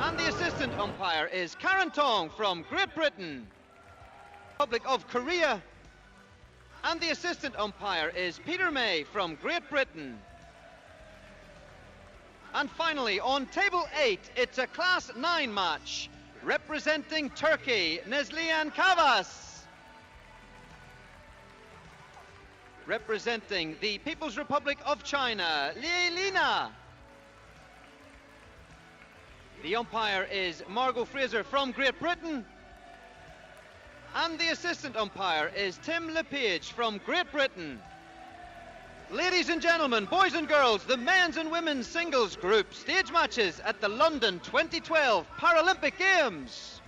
And the assistant umpire is Karen Tong from Great Britain. Republic of Korea. And the assistant umpire is Peter May from Great Britain. And finally, on table 8, it's a Class 9 match representing Turkey, Neslihan Kavas. Representing the People's Republic of China, Lielina. The umpire is Margot Fraser from Great Britain. And the assistant umpire is Tim LePage from Great Britain. Ladies and gentlemen, boys and girls, the men's and women's singles group stage matches at the London 2012 Paralympic Games.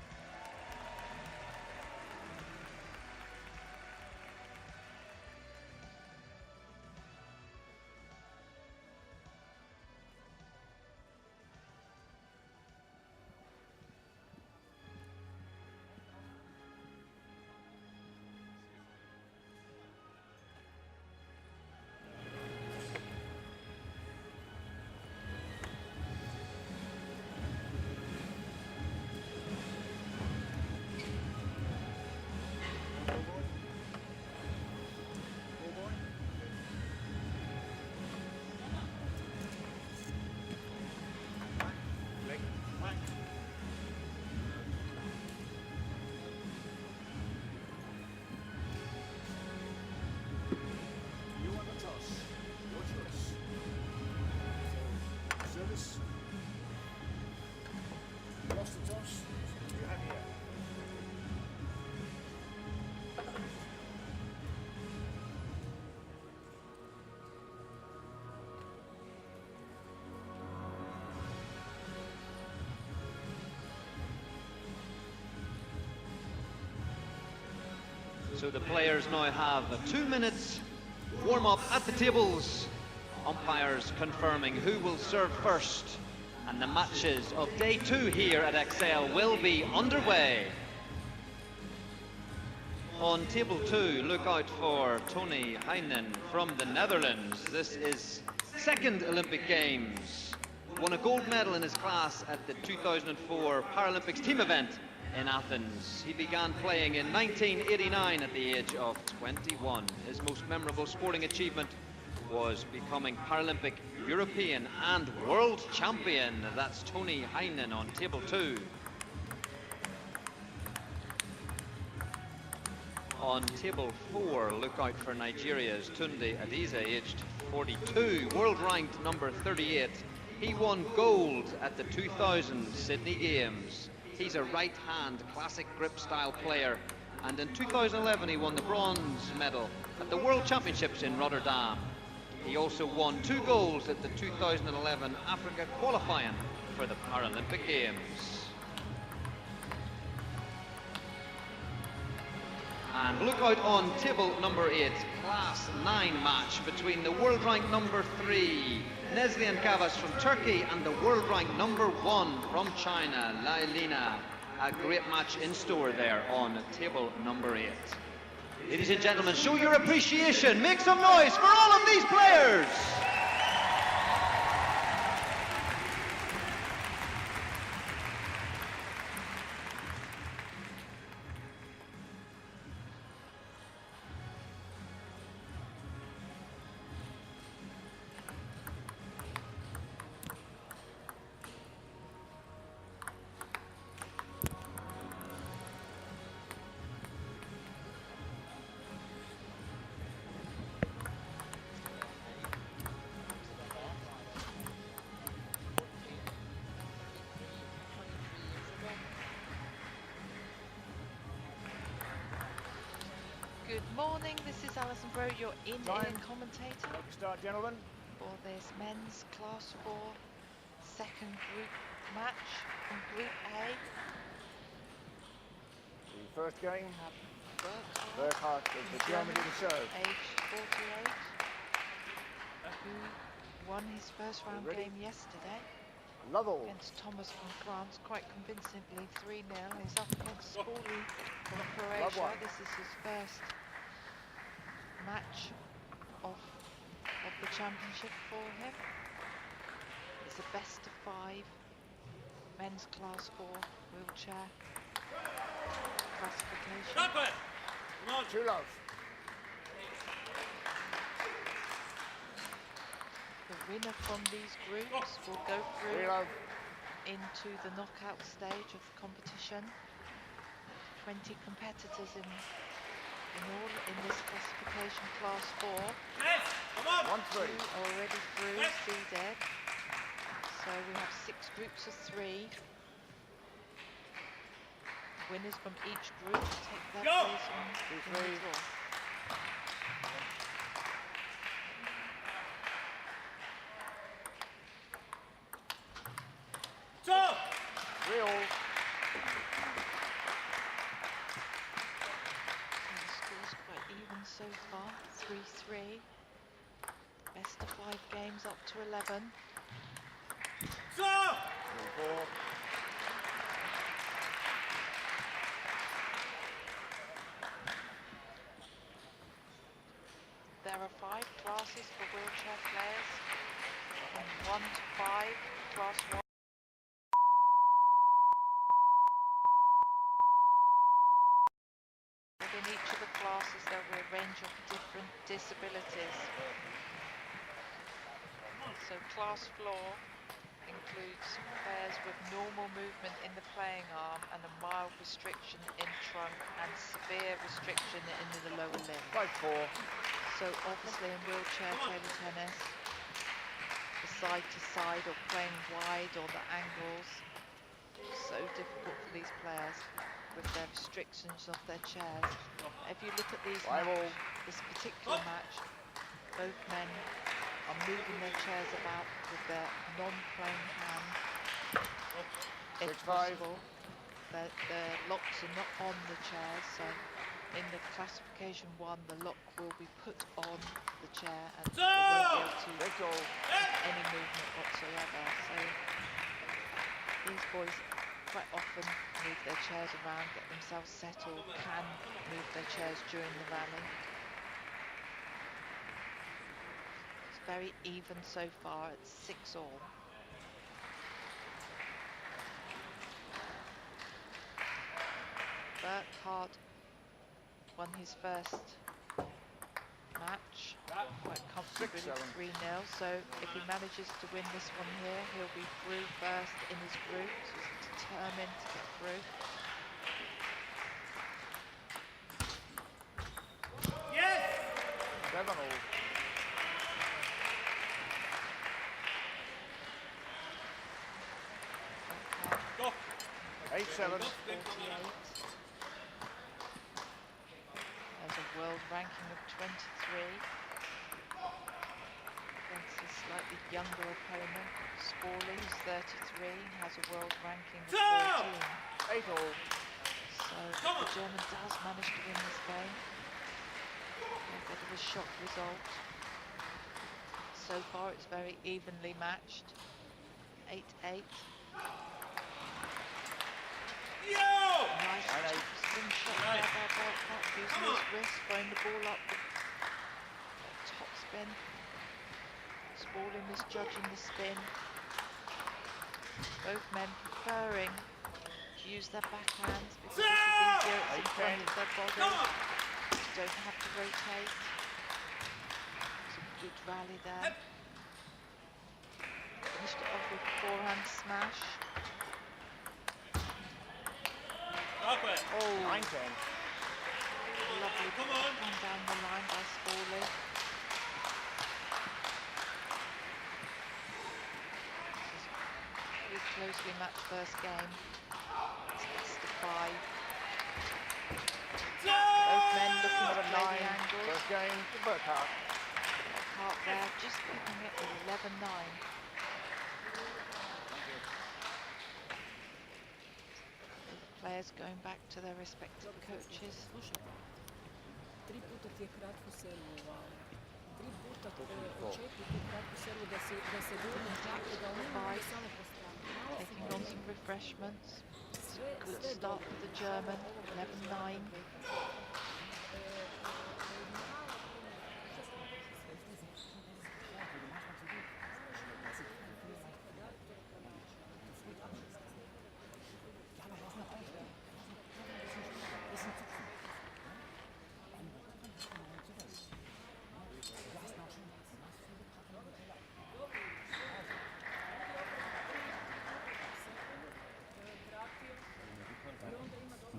So the players now have 2 minutes warm-up at the tables. Umpires confirming who will serve first. And the matches of day 2 here at Excel will be underway. On table 2, look out for Tony Heinen from the Netherlands. This is second Olympic Games. Won a gold medal in his class at the 2004 Paralympics team event in Athens. He began playing in 1989 at the age of 21. His most memorable sporting achievement was becoming Paralympic European and World Champion. That's Tony Heinen on table 2. On table 4, look out for Nigeria's Tunde Adiza, aged 42, world ranked number 38. He won gold at the 2000 Sydney Games. He's a right-hand classic grip style player, and in 2011 he won the bronze medal at the World Championships in Rotterdam. He also won 2 golds at the 2011 Africa qualifying for the Paralympic Games. And look out on table number 8, Class 9 match between the world rank number 3, Neslihan Kavas from Turkey, and the world rank number 1 from China, Lielina. A great match in store there on table number 8. Ladies and gentlemen, show your appreciation. Make some noise for all of these players. Good morning, this is Alison Bro, your in-ear commentator. Start, gentlemen. For this men's class 4 second group match from Group A. The first game, Burkhardt of the Germany to serve. Age 48, who won his first round game yesterday Lovell against Thomas from France quite convincingly 3-0. He's up against Spaulding from Croatia. This is his first match of the championship for him. It's a best of 5 men's class 4 wheelchair classification. Too low. The winner from these groups will go through Reload. into the knockout stage of the competition. 20 competitors in all in this classification class 4. 1-3. Already through seeded. So we have 6 groups of 3. Winners from each group take their place in the draw. Real. So the score's quite even so far, 3-3. Best of 5 games up to 11. 4. There are 5 classes for wheelchair players, from 1 to 5, class 1. Within each of the classes there will be a range of different disabilities. So class floor includes players with normal movement in the playing arm and a mild restriction in trunk and severe restriction in the lower limb. 5-4. So obviously in wheelchair table tennis, the side to side or playing wide or the angles, so difficult for these players with their restrictions of their chairs. If you look at these this particular match, both men are moving their chairs about with their non-prone hand. If possible, the locks are not on the chairs, so in the classification 1, the lock will be put on the chair and they won't be able to have any movement whatsoever. So these boys quite often move their chairs around, get themselves settled, can move their chairs during the rally. It's very even so far at 6-all. Burkhardt won his first match quite comfortably, 3-0. So if he manages to win this one here, he'll be through first in his group. So he's determined to get through. Yes! 7-all. Burkhardt, 8-7. 48. There's a world ranking of 23 against his slightly younger opponent, Scorley, who's 33, has a world ranking of 13. 8-all. So if the German does manage to win this game, a bit of a shock result. So far it's very evenly matched, 8-8. Nice spin shot there by Burkhardt, using his wrist, throwing the ball up with top spin. Smalling misjudging the spin. Both men preferring to use their backhands because this is easier, it's in front of their body. You don't have to rotate. It's a good rally there. Finished it off with forehand smash. Oh, 9-10. lovely backhand down the line by Scorley. This is a really closely matched first game. It's best of 5. Both men looking to play the angles. First game to Burkhardt. Burkhardt there, just keeping it with 11-9. Players going back to their respective coaches. Tri puta ti je kratko servo uvalo. 3 puta očekuj tu kratku servu da se gurne tako da on ne samo po strani. Taking on some refreshments. Good start for the German, 11-9.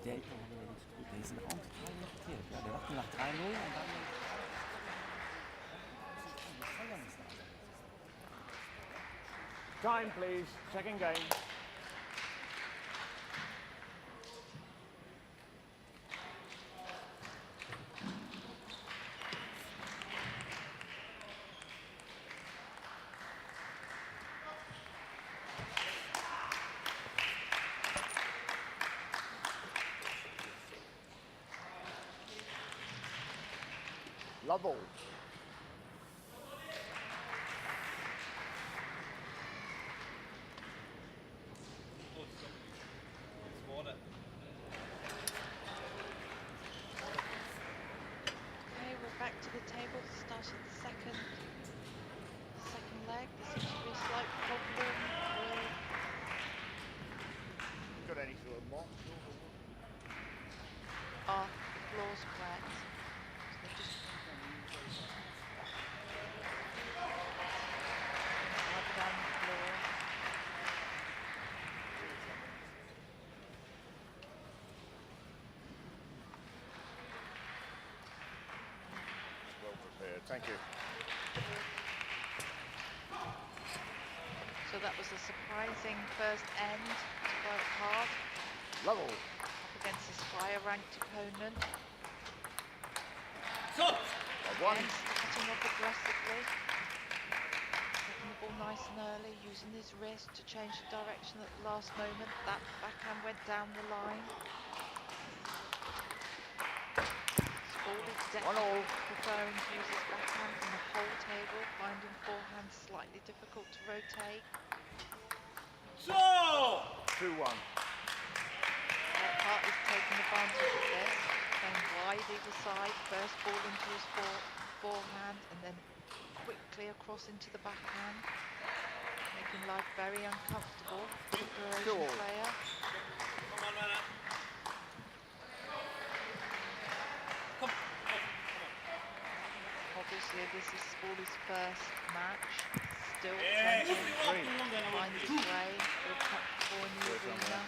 Deze hand totaal niet verkeerd. Ja, der dacht nach 3-0 en dan... Time, please. Second game. Lovell. Okay, we're back to the table. Start of the second leg. There seems to be a slight problem with Got any sort of mock? the floor's correct. So just slide down the floor. Well prepared. Thank you. So that was a surprising first end to work hard Lovell. up against his higher ranked opponent. One. Again, cutting off aggressively. Taking the ball nice and early, using his wrist to change the direction at the last moment. That backhand went down the line. Spaulding definitely preferring to use his backhand from the whole table, finding forehand slightly difficult to rotate. 2-1. Hart is taking advantage of this, playing wide either side, first ball into his forehand and then quickly across into the backhand, making life very uncomfortable for the Croatian player. Obviously this is Spaulding's first match, still attempting to find his way, feel comfortable in the arena.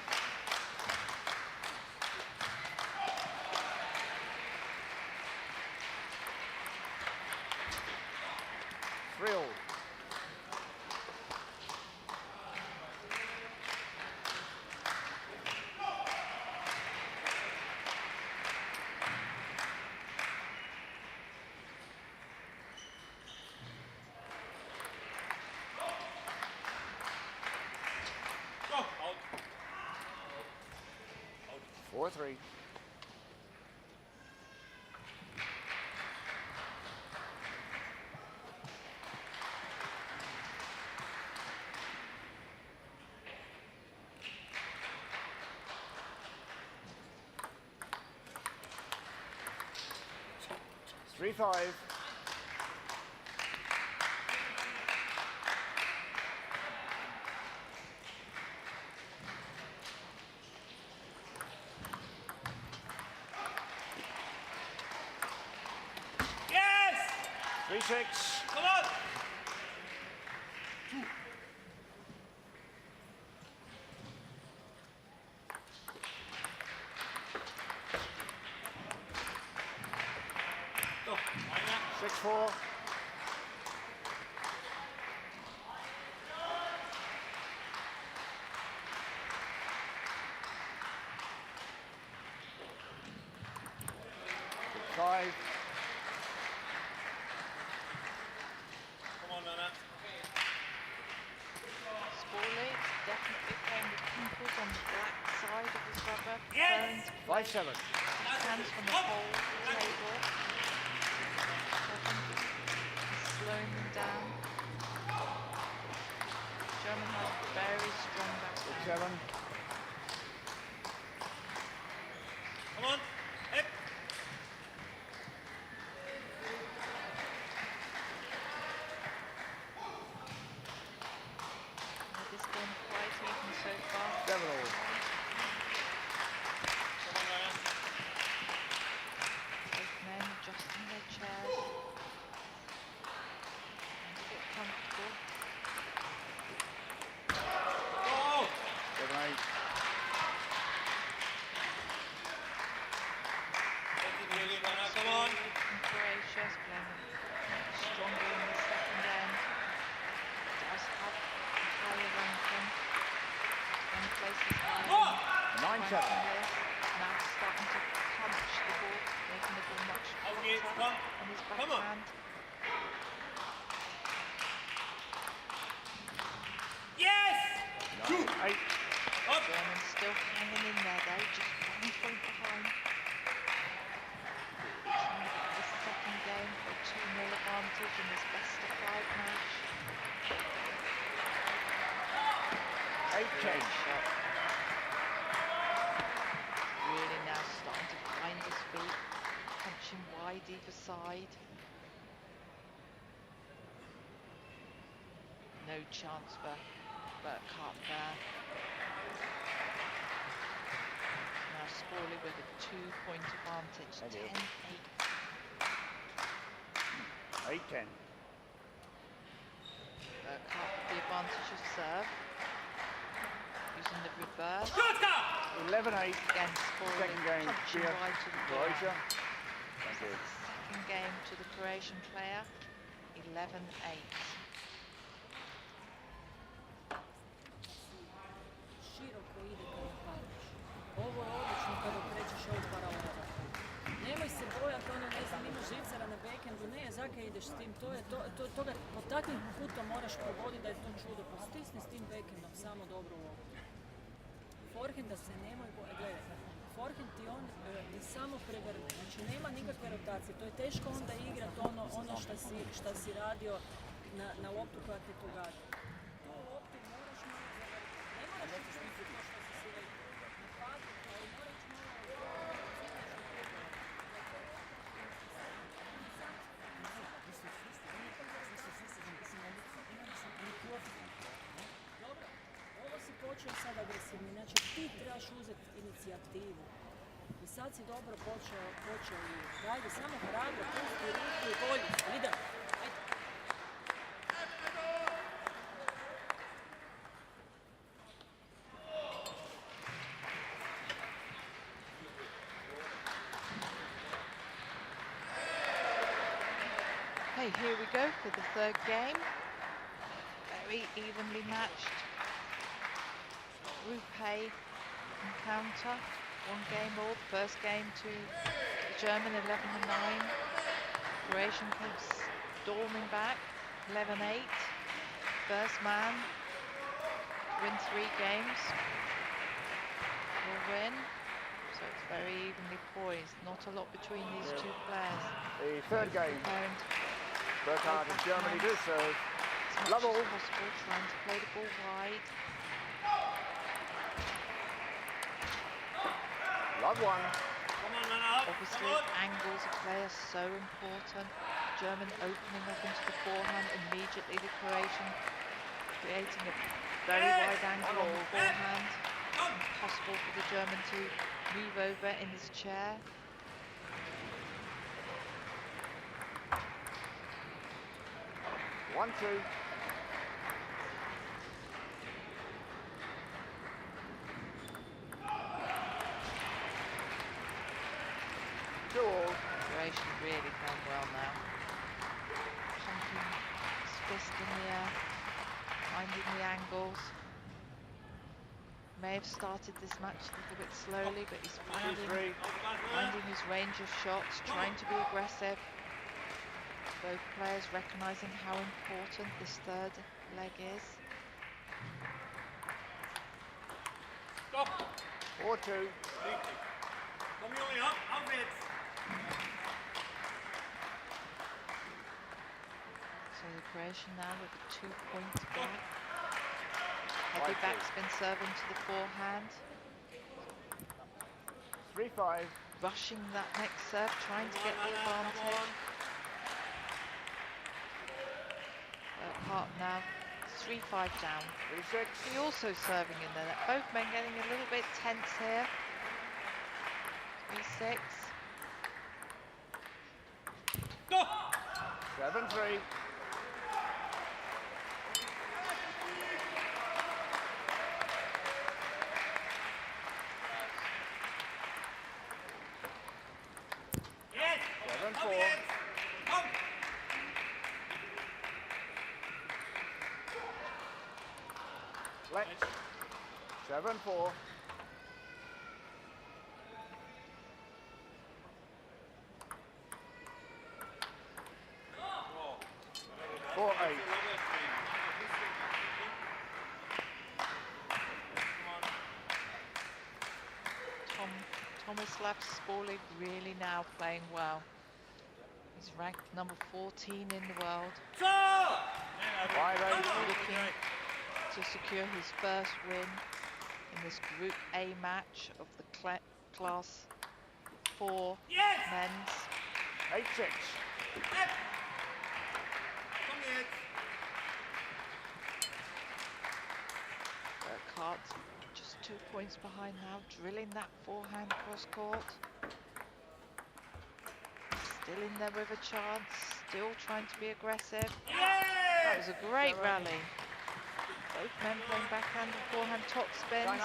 Thrill. Out. 4-3. Three, 5. Yes! 3-6. Come on! Go. 6-4. Five. Come on, Nana. Spaulding definitely playing with pimples on the black side of his rubber, Yes! preferring to 5-7. hands from the whole table. Slowing them down. German has very strong backhand. 7. Come on. Hip. This game quite even so far. 7-all. Come on, Nana. Both men adjusting their chairs. Trying to get comfortable. Go! 7-8. 9-7. Now starting to punch the ball, making the ball much Okay, hotter come. on his Come on. backhand. Yes! 8. Up! German still hanging in there though, just 1 point behind. Trying to get this second game for a 2-0 advantage in this best-of-5 match. 8-10. Shot. Really now starting to find his feet, punching wide either side. No chance for Burkhart there. Now Sporley with a 2-point advantage, Thank you. 10-8. 8-10. Burkhart with the advantage of serve. Using the reverse. 11-8. Again, Sporley Second game punching here. wide to the Croatia. ball. Thank you. Second game to the Croatian player, 11-8. Široko ide kada padaš. Ovo je odlično kada krećeš od paralela. Nemoj se bojati, ono ne znam, imaš živcara na backhandu, ne, zakaj ideš s tim, toga po takvim putom moraš provoditi da je to čudo, pa stisni s tim backhandom, samo dobro u ovo. Forehanda se nemoj bojati, gledaj, forehand ti on ti samo prevrne, znači nema nikakve rotacije, to je teško onda igrati ono šta si radio na loptu koja te to gadi. Tu loptu moraš malo zavrti, ne moraš učiniti to što si si rekao, na padu, ali moraš malo Dobro, ovo si počeo sad agresivni, znači ti trebaš uzeti inicijativu. I sad si dobro počeo i dajde samo hrabro, pusti ruku i bolji, idemo. Okay, here we go for the third game. Very evenly matched. Rupe encounter. 1 game all. First game to the German, 11-9. Croatian comes storming back, 11-8. First man to win 3 games will win. So it's very evenly poised. Not a lot between these two players. The third game. Preparing to Burkhart and Germany do serve. as much Love all. as possible, trying to play the ball wide. Love 1. Come on, man, up. Obviously, Come on. angles of play are so important. German opening up into the forehand, immediately the Croatian creating a very wide angle on the forehand. Impossible for the German to move over in his chair. One, two. Two all. Croatian really playing well now. Pumping his fist in the air, finding the angles. May have started this match a little bit slowly, but he's finding his range of shots, trying to be aggressive. Both players recognising how important this third leg is. Stop. 4-2. Kom jongen, af het. So the Croatian now with a 2-point gap. Heavy backspin serving to the forehand. 3-5. Rushing that next serve, trying to get the advantage. Burkhart now 3-5 down. 3-6. He also serving in there. Both men getting a little bit tense here. 3-6. Stop. 7-3. Yes. 7-4. Kom. 7-4. Tomislav Sporlig really now playing well. He's ranked number 14 in the world, Wide open. looking to secure his first win in this Group A match of the Class 4 men's. 8-6. Burkhardt just 2 points behind now, drilling that forehand cross court. Still in there with a chance, still trying to be aggressive. That was a great rally. Both men playing backhand and forehand top spins.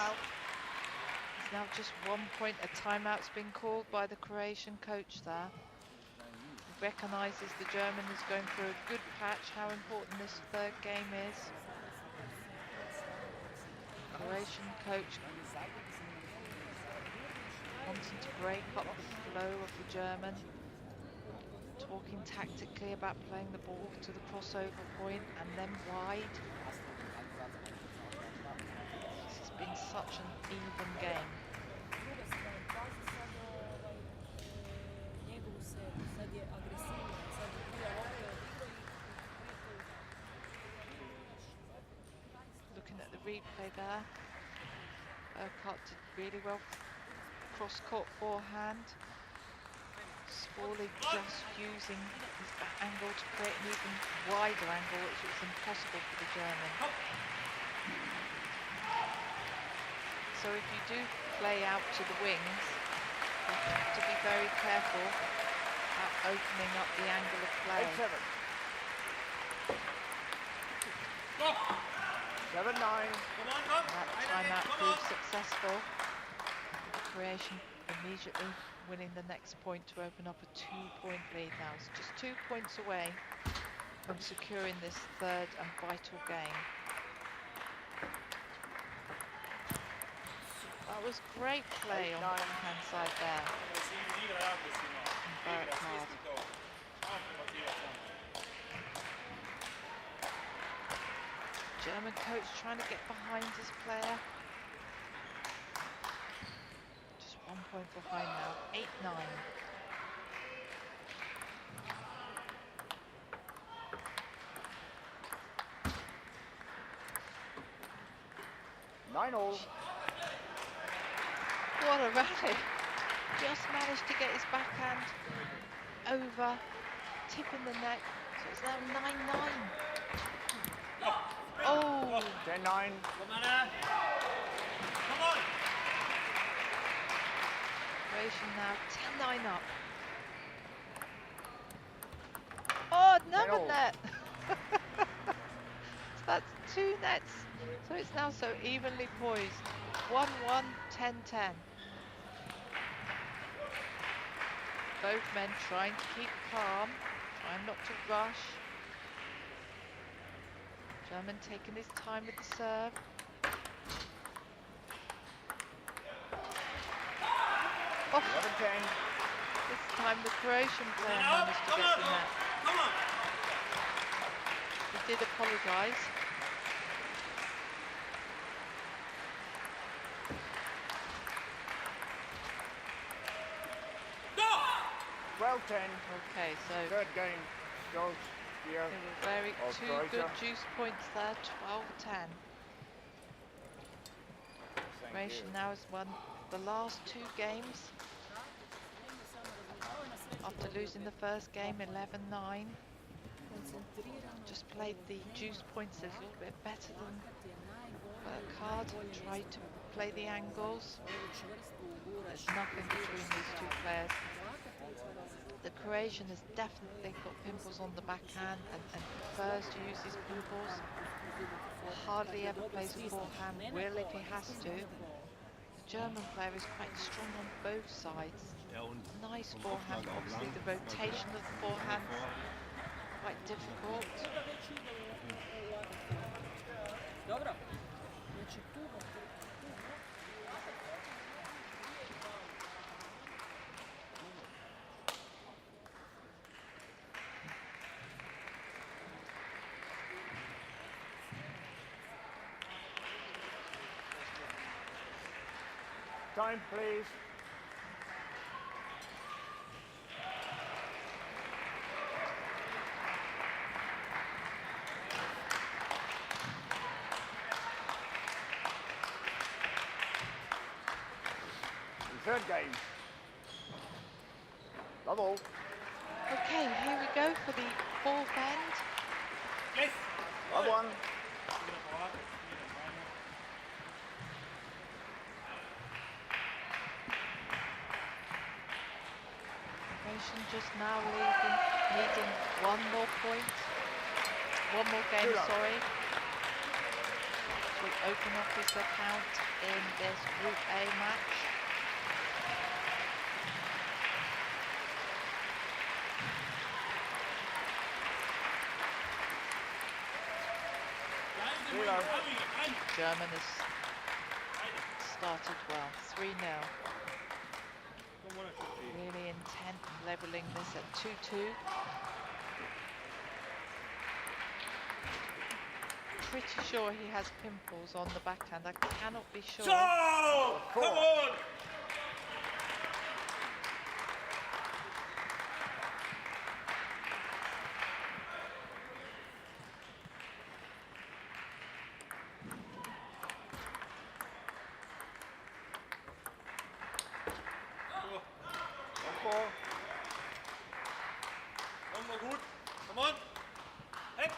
It's now just 1 point. A timeout's been called by the Croatian coach there. He recognises the German is going through a good patch, how important this third game is. Croatian coach wanting to break up the flow of the German, talking tactically about playing the ball to the crossover point and then wide. This has been such an even game. Looking at the replay there, Burkhardt did really well. Cross-court forehand. Sporlig just using his back angle to create an even wider angle, which was impossible for the German. So if you do play out to the wings, you have to be very careful about opening up the angle of play. 8-7. 7-9. That timeout proved successful. Croatian immediately winning the next point to open up a 2-point lead now. It's just 2 points away from securing this third and vital game. That was great play on the backhand side there. And Burkhardt. German coach trying to get behind his player. Just 1 point behind now, 8-9. What a rally. Just managed to get his backhand over, tipping the net. So it's now 9-9. Oh! 10-9. Croatian now 10-9 up. Oh, another net! So that's 2 nets. So it's now so evenly poised. 1-1, 10-10. Both men trying to keep calm, trying not to rush. German taking his time with the serve. Oh, 11-10. this time the Croatian player managed to get the net. He did apologise. Okay, so Third game goes here. they were of two Croatia. good juice points there, 12-10. Croatia now has won the last 2 games after losing the first game 11-9. Just played the juice points a little bit better than Burkhardt, tried to play the angles. There's nothing between these 2 players. The Croatian has definitely got pimples on the backhand and prefers to use his pimples. Hardly ever plays a forehand, will if he has to. The German player is quite strong on both sides. Nice forehand, obviously the rotation of the forehand quite difficult. Time, please. third game. Level. Okay, here we go for the fourth end. Yes. Love one. Nation just now needing one more point. One more game, sorry. To open up his account in this Group A match. German has started well, 3-0. Really intent on levelling this at 2-2. Pretty sure he has pimples on the backhand. I cannot be sure. So, come on. One more good. Come on. Hey.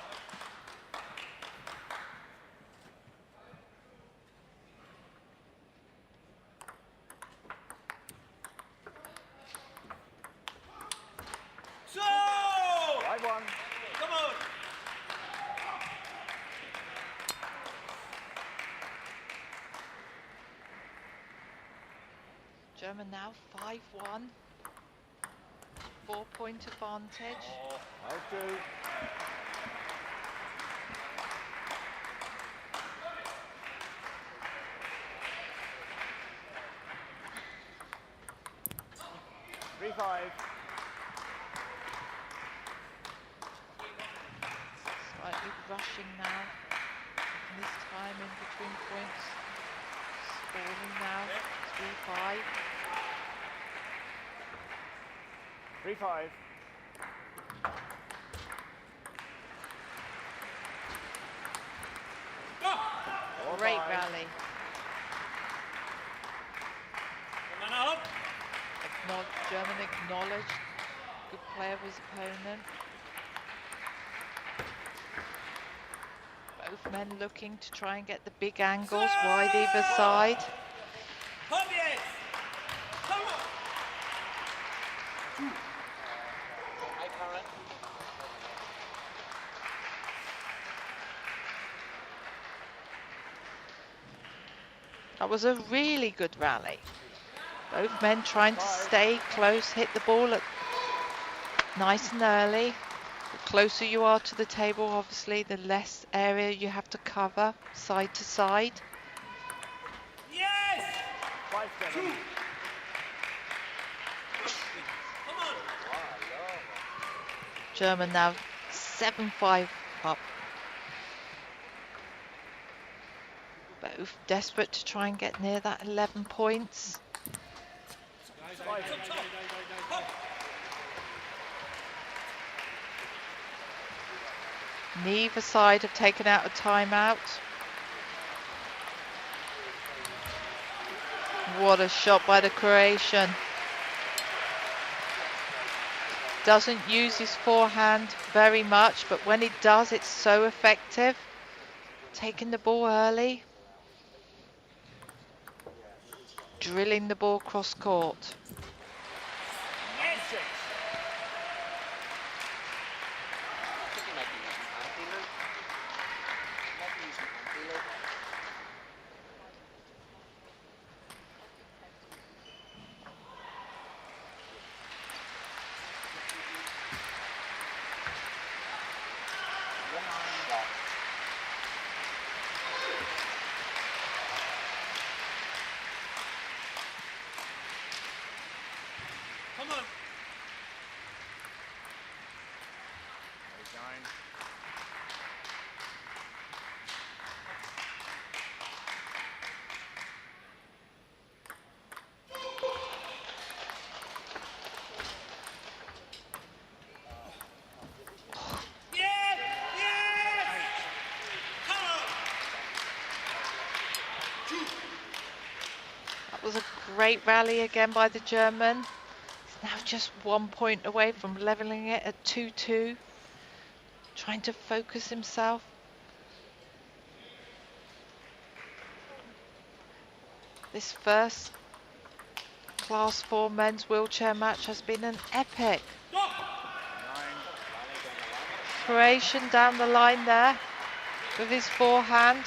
So! Right one. Come on. German now 5-1. 4-point advantage. Out two. Three-five. Slightly rushing now. Taking his time in between points. Scoring now. 3-5. 3-5. Great rally. Come on up. German acknowledged. Good play of his opponent. Both men looking to try and get the big angles wide either side. Come yes. Come on. That was a really good rally. Both men trying to stay close, hit the ball nice and early. The closer you are to the table, obviously, the less area you have to cover side to side. Yes. 5-7. Come on. German now 7-5 up. Both desperate to try and get near that 11 points. Neither side have taken out a timeout. What a shot by the Croatian. Doesn't use his forehand very much, but when he does, it's so effective. Taking the ball early. Drilling the ball cross court. Come on. Was a great rally again by the German. He's now just 1 point away from levelling it at 2-2. Trying to focus himself. This first Class 4 men's wheelchair match has been an epic. Croatian down the line there with his forehand.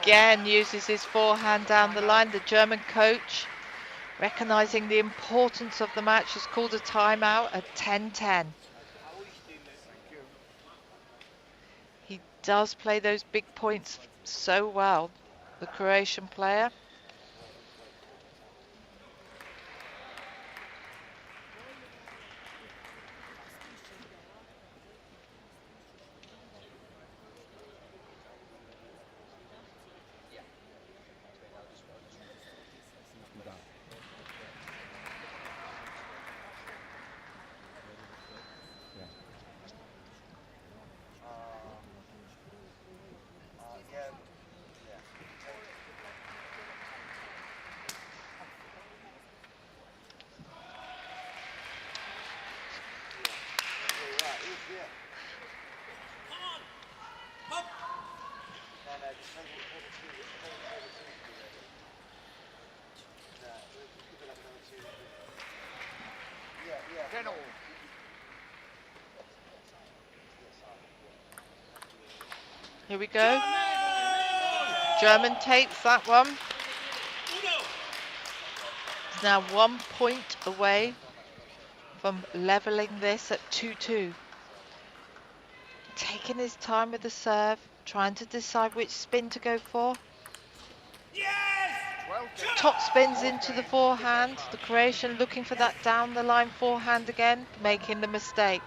Again uses his forehand down the line. The German coach, recognising the importance of the match, has called a timeout at 10-10. He does play those big points so well, the Croatian player. Here we go. German takes that one. He's now 1 point away from levelling this at 2-2. Taking his time with the serve, trying to decide which spin to go for. Top spins into the forehand. The Croatian looking for that down the line forehand again, making the mistake.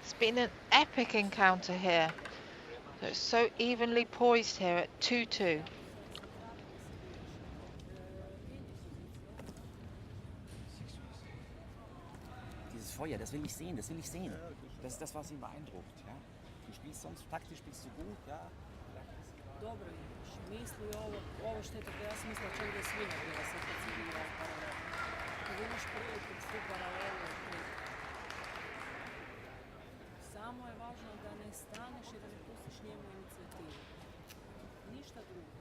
It's been an epic encounter here. So it's so evenly poised here at 2-2. Dieses Feuer, das will ich sehen, das will ich sehen. Das ist das, was ihn beeindruckt. Ja? Du spielst sonst taktisch, spielst du gut, ja. Dobro imaš, misli ovo što je tako, ja sam mislila čak da je svima bila sad kad si bila paralelno. Kad imaš priliku svi paralelno, samo je važno da ne staneš i da ne pustiš njemu inicijativu. Ništa drugo.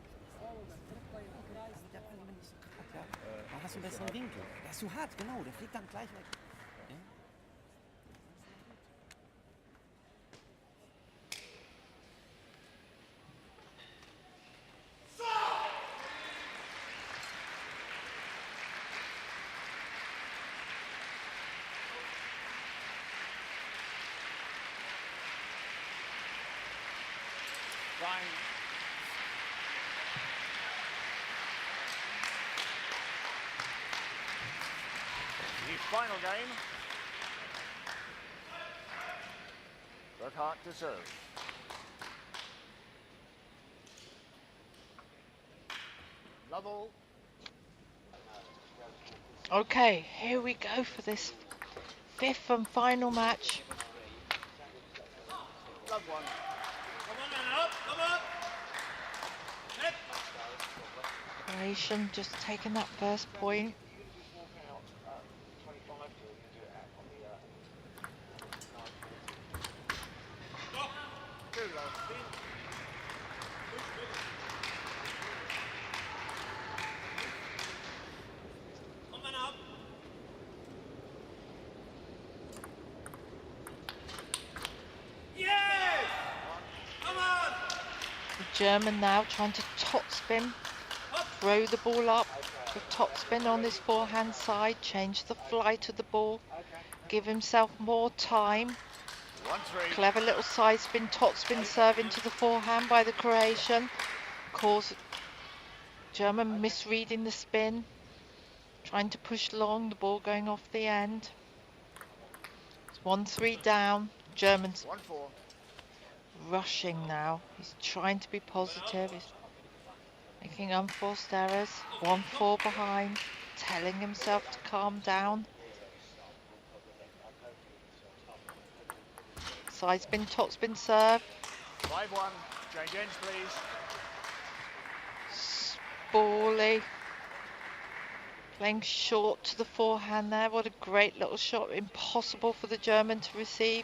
Ovoga trpaju na kraj Ja, wenn man nicht so hat, ja, dann hast du einen besseren Winkel. Der ist zu hart, genau, der fliegt dann gleich weg. Ja? The final game. Burkhart to serve. Level. Okay, here we go for this fifth and final match. Love one. Come on, man, up, come on. Hip. Croatian just taking that first point. Come on up. Yes! Come on! The German now trying to top spin, throw the ball up, the top spin on his forehand side, change the flight of the ball, give himself more time. 1-3. Clever little side spin, top spin serve into the forehand by the Croatian. Cause German misreading the spin, trying to push long, the ball going off the end. It's 1-3 down. German's 1-4. rushing now. He's trying to be positive. He's Making unforced errors, 1-4 behind, telling himself to calm down. Side spin, top spin serve. 5-1. Change ends, please. Spawley playing short to the forehand there. What a great little shot. Impossible for the German to receive.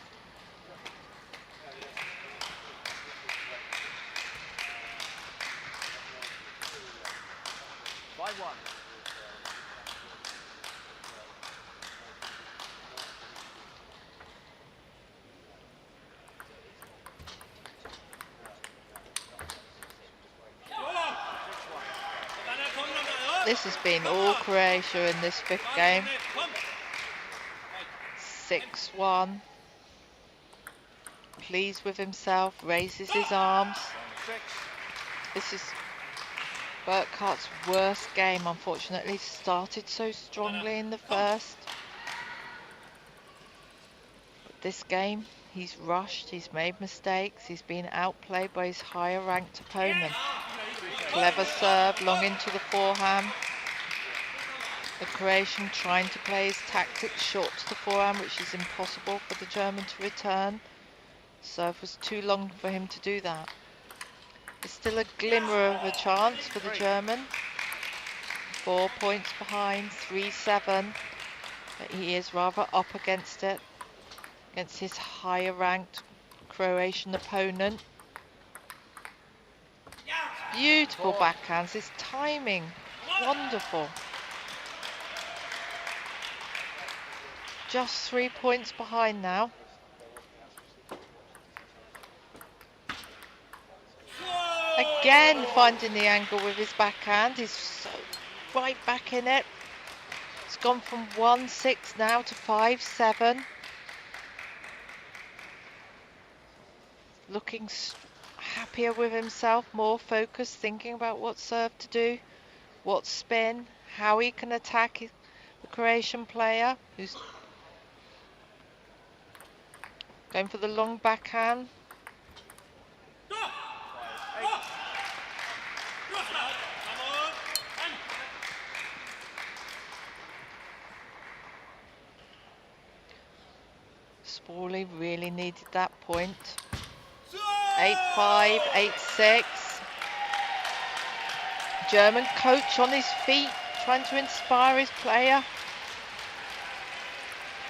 This has been all Croatia in this 5th game. 6-1. Pleased with himself, raises his arms. This is Burkhart's worst game, unfortunately. Started so strongly in the first. But this game, he's rushed, he's made mistakes, he's been outplayed by his higher ranked opponent. Clever serve, long into the forehand. The Croatian trying to play his tactics short to the forehand, which is impossible for the German to return. Serve was too long for him to do that. There's still a glimmer of a chance for the German. 4 points behind, 3-7. But he is rather up against it, against his higher ranked Croatian opponent. Beautiful backhands, his timing, wonderful. Just 3 points behind now. Again finding the angle with his backhand, he's so right back in it. It's gone from 1-6 now to 5-7. Looking happier with himself, more focused, thinking about what serve to do, what spin, how he can attack the Croatian player, who's going for the long backhand. Spawley really needed that point. 8-5, 8-6. German coach on his feet, trying to inspire his player.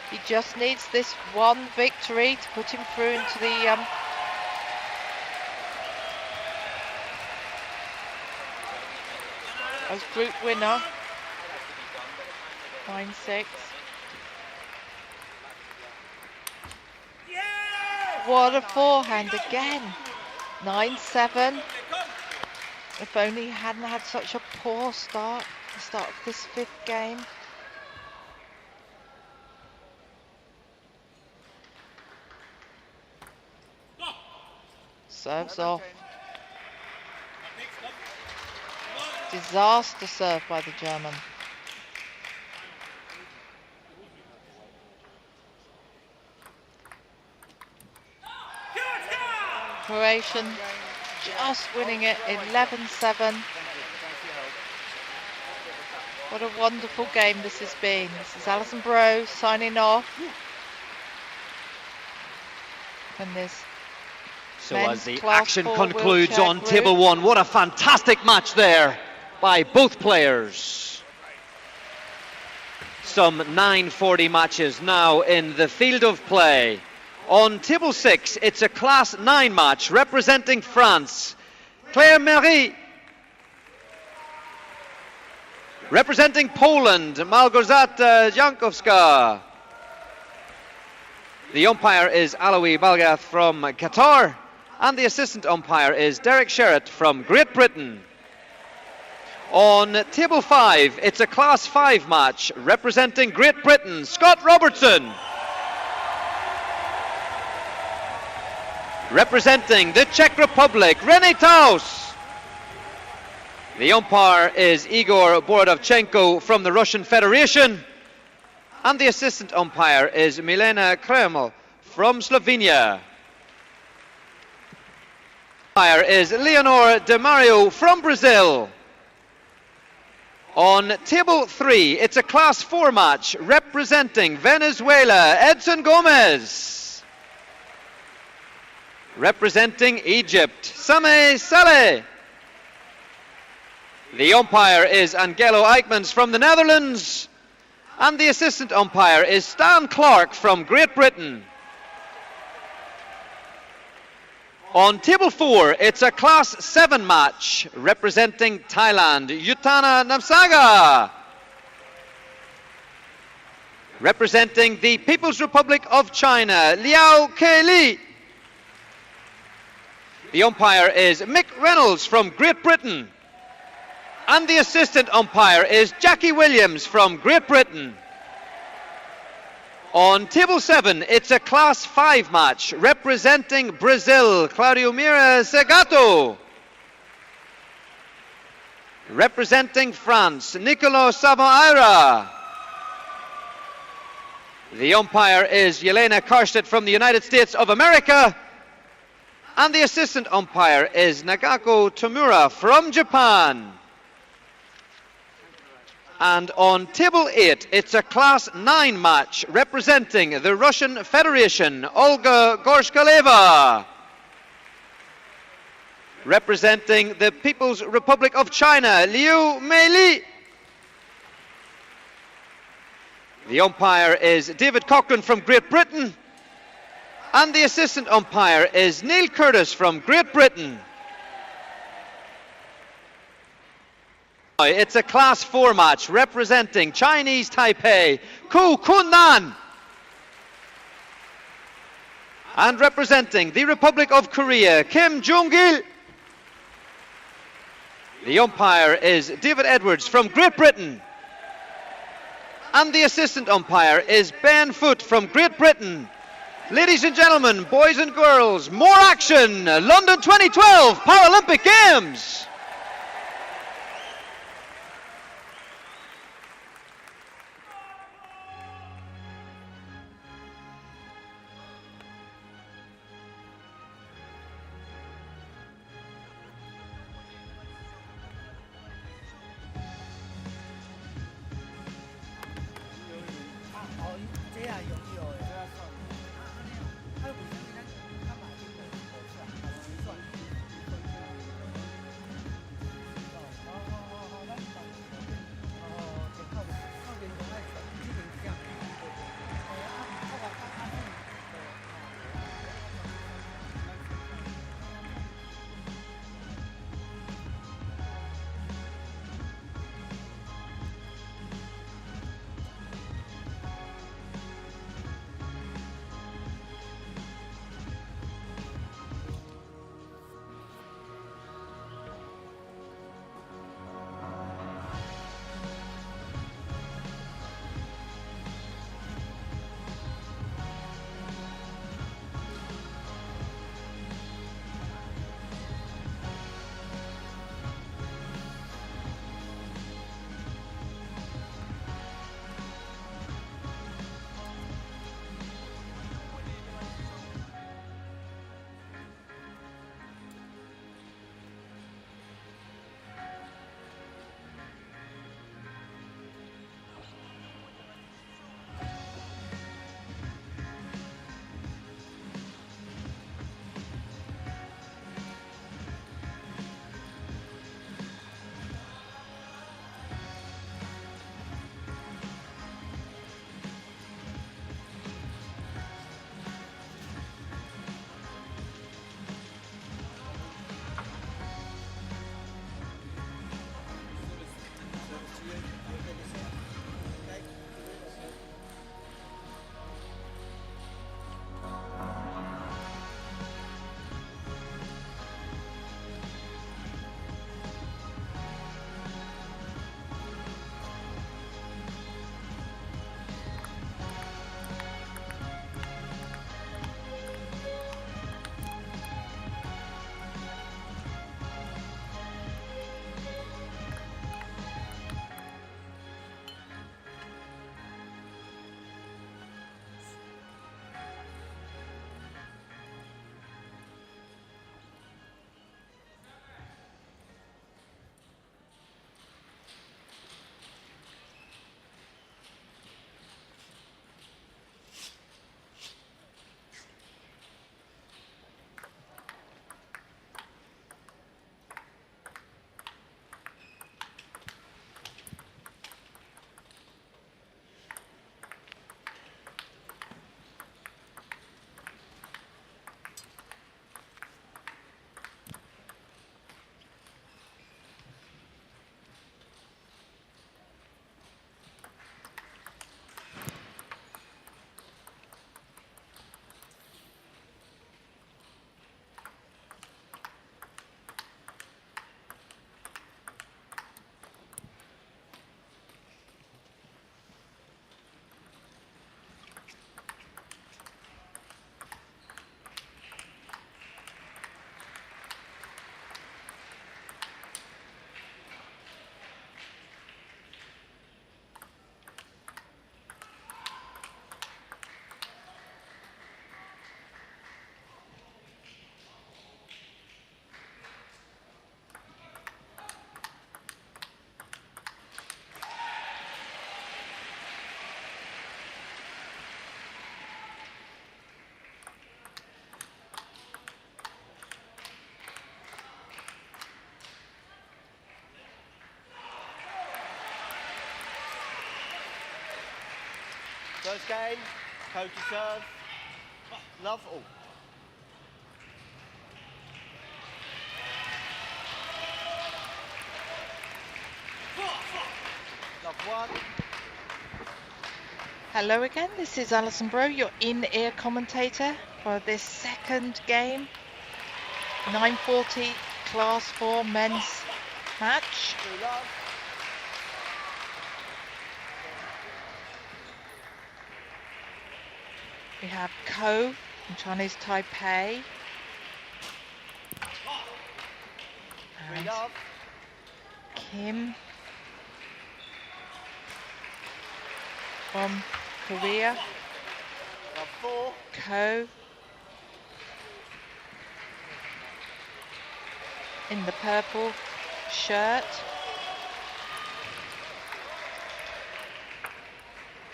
He just needs this one victory to put him through into the as group winner. 9-6. What a forehand again. 9-7. If only he hadn't had such a poor start, the start of this 5th game. Serves off. Disaster serve by the German. Croatian just winning it 11-7. What a wonderful game this has been. This is Alison Bro signing off. And this so as the action concludes on table 1, what a fantastic match there by both players. Some 9:40 matches now in the field of play. On table 6, it's a class 9 match representing France. Claire Marie. Representing Poland, Małgorzata Jankowska. The umpire is Alawi Balgath from Qatar, and the assistant umpire is Derek Sherritt from Great Britain. On table 5, it's a class 5 match representing Great Britain, Scott Robertson. Representing the Czech Republic, René Taus. The umpire is Igor Borodovchenko from the Russian Federation, and the assistant umpire is Milena Kreml from Slovenia. Umpire is Leonor De Mario from Brazil. On table 3, it's a class 4 match representing Venezuela, Edson Gomez. Representing Egypt, Sameh Saleh. The umpire is Angelo Eichmans from the Netherlands, and the assistant umpire is Stan Clark from Great Britain. On table 4, it's a class 7 match representing Thailand, Yutana Namsaga. Representing the People's Republic of China, Liao Ke-li. The umpire is Mick Reynolds from Great Britain. And the assistant umpire is Jackie Williams from Great Britain. On table 7, it's a class 5 match representing Brazil, Claudio Mira Segato. Representing France, Nicolo Savoaira. The umpire is Yelena Karstedt from the United States of America. And the assistant umpire is Nagako Tomura from Japan. And on table 8, it's a class 9 match representing the Russian Federation, Olga Gorshkaleva. Representing the People's Republic of China, Liu Meili. The umpire is David Cochran from Great Britain. And the assistant umpire is Neil Curtis from Great Britain. It's a class 4 match representing Chinese Taipei, Ku Kunnan. And representing the Republic of Korea, Kim Jong-il. The umpire is David Edwards from Great Britain. And the assistant umpire is Ben Foote from Great Britain. Ladies and gentlemen, boys and girls, more action! London 2012 Paralympic Games! First game, Ko to serve. Love all. Love one. Hello again, this is Alison Bro, your in-ear commentator for this second game. 9:40 Class 4 men's match. Two love. We have Ko from Chinese Taipei. Three And love. Kim from Korea. Love four. Ko in the purple shirt.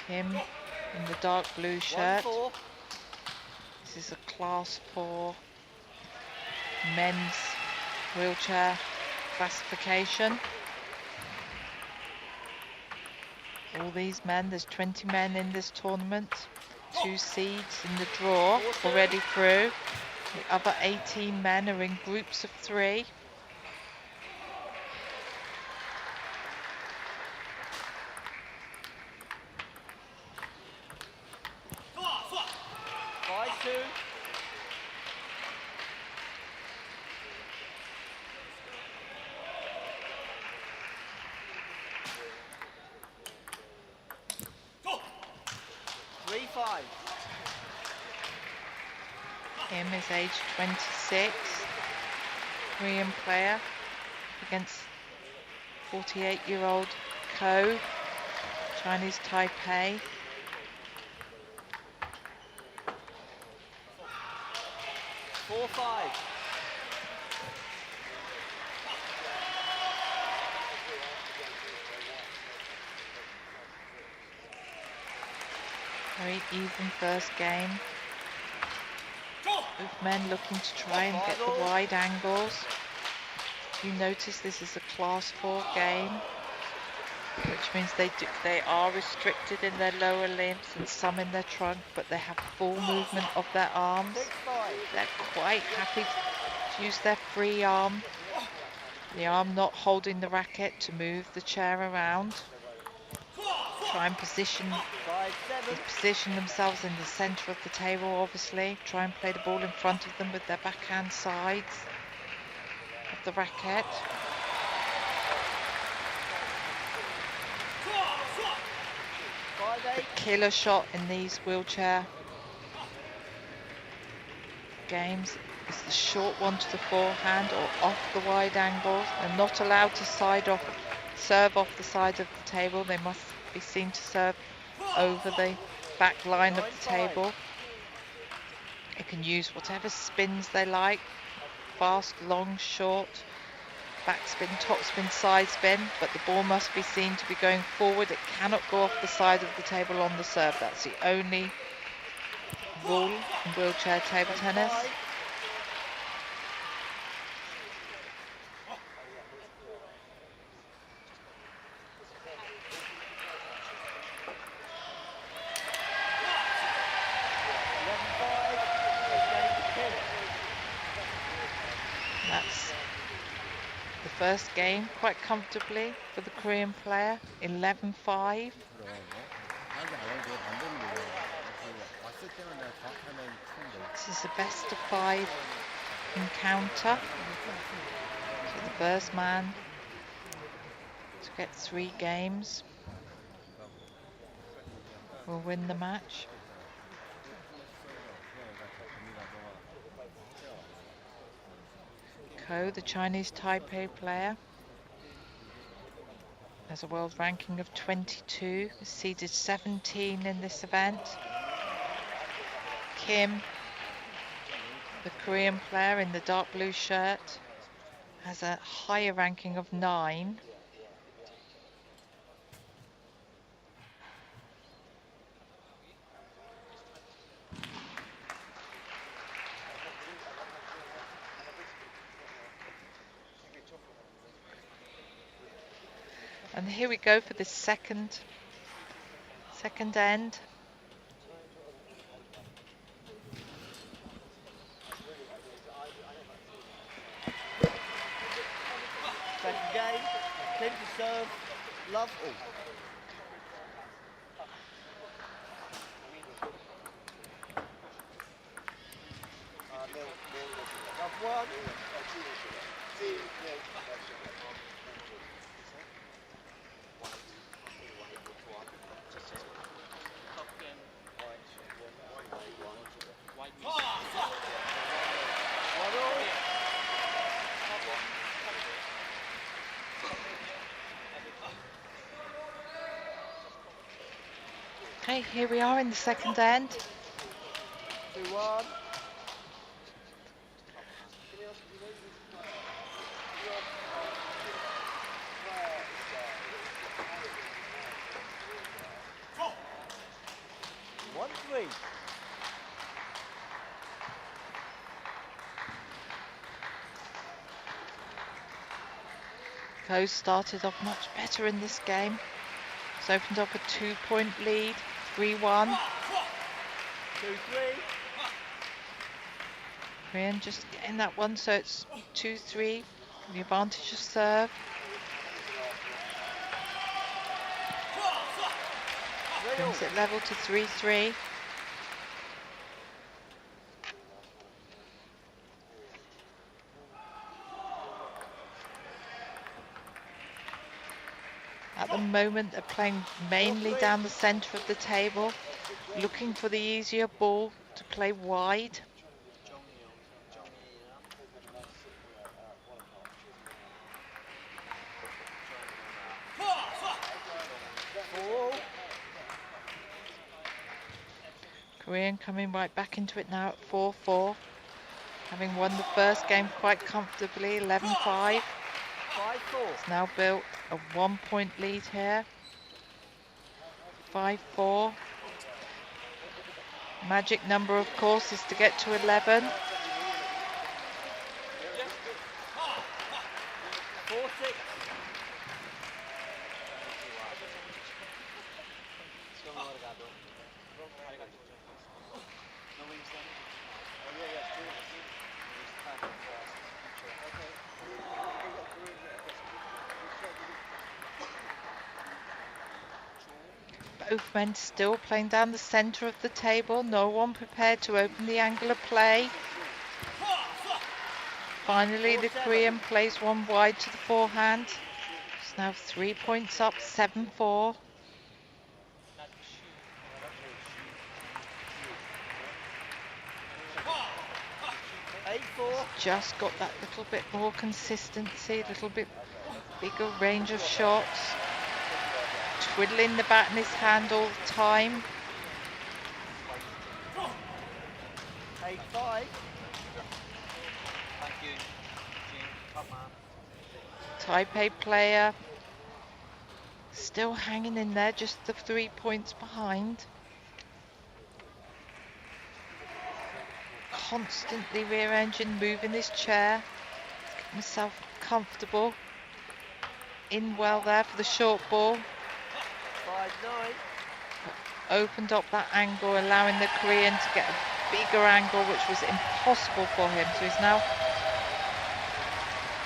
Kim in the dark blue shirt. 1-4. This is a Class 4 men's wheelchair classification. All these men, there's 20 men in this tournament. 2 seeds in the draw already through. The other 18 men are in groups of 3. Five, two. Three, five. Kim is age 26, Korean player against 48-year-old Ko, Chinese Taipei. Four, five. Very even first game. Both men looking to try and get the wide angles. If you notice, this is a Class 4 game, which means they are restricted in their lower limbs and some in their trunk, but they have full movement of their arms. 6-5. They're quite happy to use their free arm. The arm not holding the racket to move the chair around. Try and position 5-7. themselves in the centre of the table, obviously. Try and play the ball in front of them with their backhand sides of the racket. The killer shot in these wheelchair games is the short one to the forehand or off the wide angles. They're not allowed to serve off the side of the table. They must be seen to serve over the back line of the table. They can use whatever spins they like, fast, long, short, backspin, topspin, side spin, but the ball must be seen to be going forward. It cannot go off the side of the table on the serve. That's the only rule in wheelchair table tennis. That's the first game quite comfortably for the Korean player, 11-5. This is a best of 5 encounter. So the first man to get 3 games will win the match. Ko, the Chinese Taipei player, has a world ranking of 22, seeded 17 in this event. Kim, the Korean player in the dark blue shirt, has a higher ranking of 9. And here we go for this second end. Attempt to serve. Love. Oh. Love one. Okay, here we are in the second end. 2-1. One, three. Coast started off much better in this game. It's opened up a 2-point lead, 3-1. 2-3. Korean just getting that one, so it's 2-3. The advantage of serve. Brings it level to 3-3. At the moment, they're playing mainly down the centre of the table, looking for the easier ball to play wide. Korean coming right back into it now at 4-4, having won the first game quite comfortably, 11-5. 5-4. It's now built a 1-point lead here. 5-4. Magic number, of course, is to get to 11. 4-6. Both men still playing down the centre of the table. No one prepared to open the angle of play. Finally, the Korean plays one wide to the forehand. It's now 3 points up, 7-4. Just got that little bit more consistency, a little bit bigger range of shots. Twiddling the bat in his hand all the time. 8-5. Taipei player still hanging in there, just the 3 points behind. Constantly rear engine moving his chair. Get himself comfortable. In well there for the short ball. 5-9. Opened up that angle, allowing the Korean to get a bigger angle, which was impossible for him. So he's now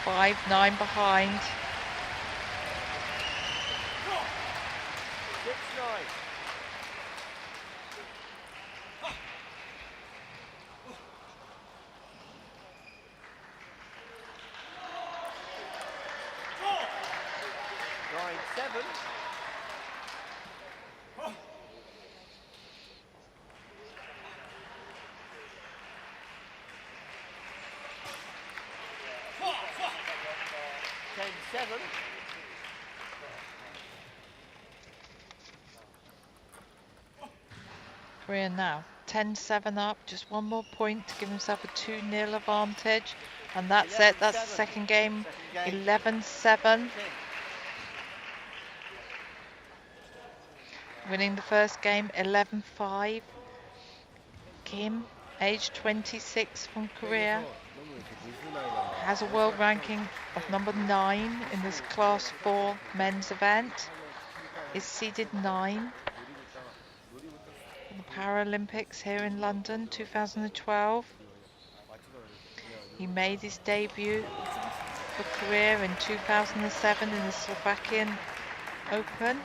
5-9 behind. 6-9. Korean now 10-7 up, just one more point to give himself a 2-0 advantage, and that's it. That's the second game. 11-7. Winning the first game 11-5. Kim, age 26 from Korea, has a world ranking of number 9 in this class 4 men's event. Is seeded 9 for the Paralympics here in London 2012. He made his debut for career in 2007 in the Slovakian Open.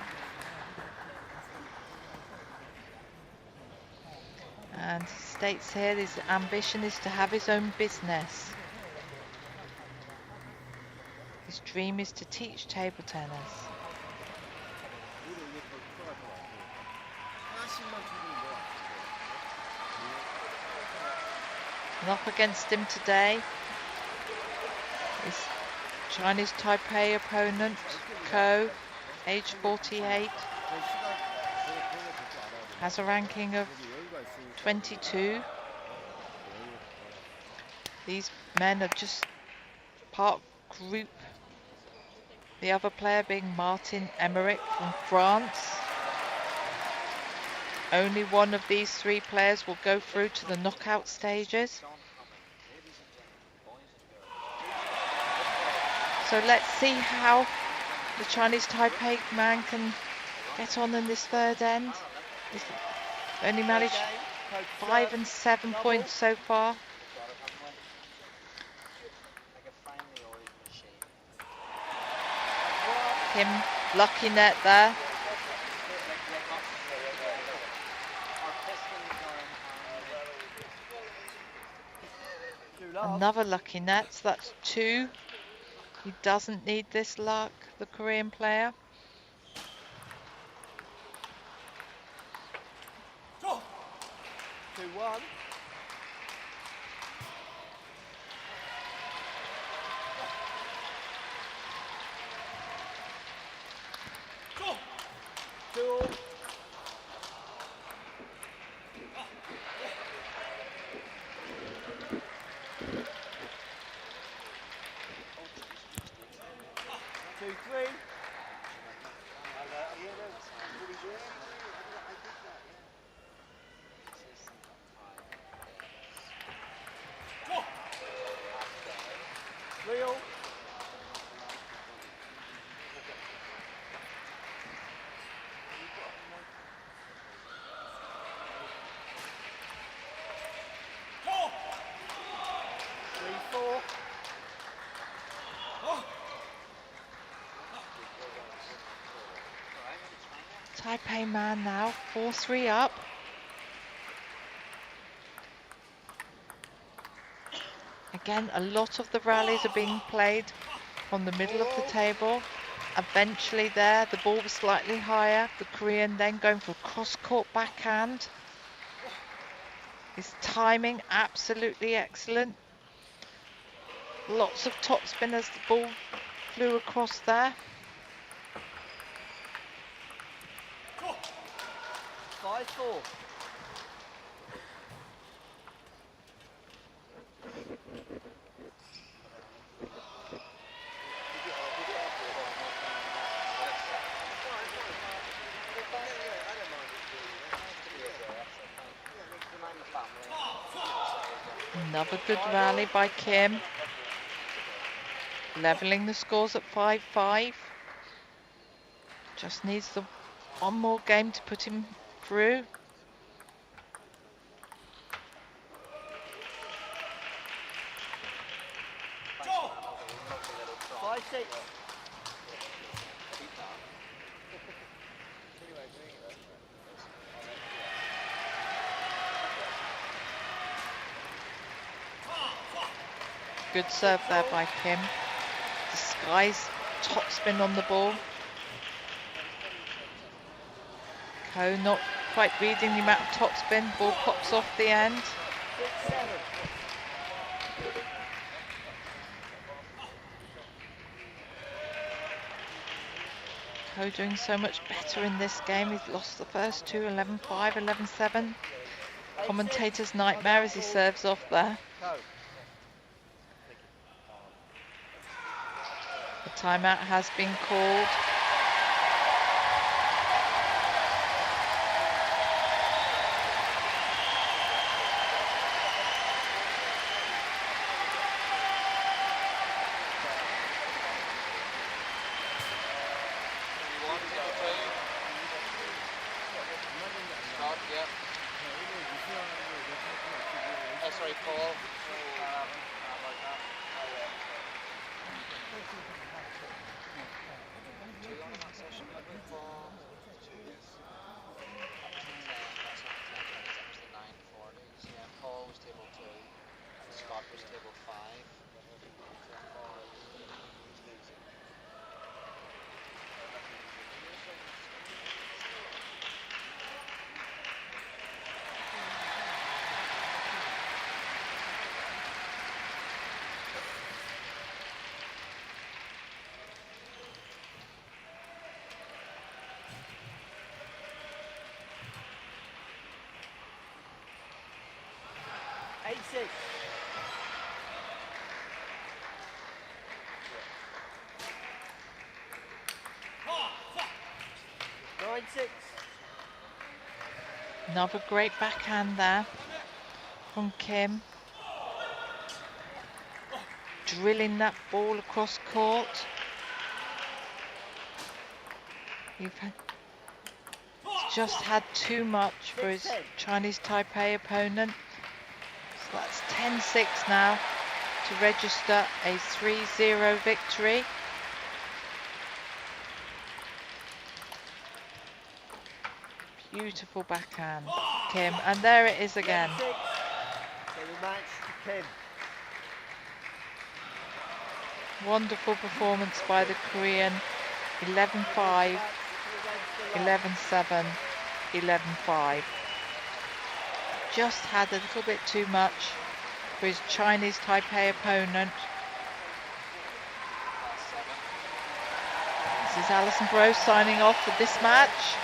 And he states here his ambition is to have his own business. His dream is to teach table tennis. And up against him today is Chinese Taipei opponent, Ko, age 48. Has a ranking of 22. These men are just part group. The other player being Martin Emmerich from France. Only one of these three players will go through to the knockout stages. So let's see how the Chinese Taipei man can get on in this third end. He's only managed 5 and 7 points so far. Kim, lucky net there. Another lucky net, so that's 2. He doesn't need this luck, the Korean player. Go. 2-1. Go. 2-all. Real. Go. 3-4. Taipei man now, 4-3 up. Again, a lot of the rallies are being played on the middle of the table. Eventually there, the ball was slightly higher. The Korean then going for a cross-court backhand. His timing absolutely excellent. Lots of topspin as the ball flew across there. 5-4. Another good rally by Kim. Levelling the scores at 5-5. Just needs the one more game to put him through. Go. 5-6. Good serve there by Kim. Disguise topspin on the ball. Ko not quite reading the amount of topspin. Ball pops off the end. 6-7. Ko doing so much better in this game. He's lost the first two, 11-5, 11-7. Commentator's nightmare as he serves off there. The timeout has been called. 6. 9-6. Another great backhand there from Kim. Drilling that ball across court. He's just had too much for his Chinese Taipei opponent. So that's 10-6 now to register a 3-0 victory. Beautiful backhand, Kim, and there it is again. 6. So the match to Kim. Wonderful performance by the Korean. 11-5, 11-7, 11-5. Just had a little bit too much for his Chinese Taipei opponent. This is Alison Bro signing off for this match.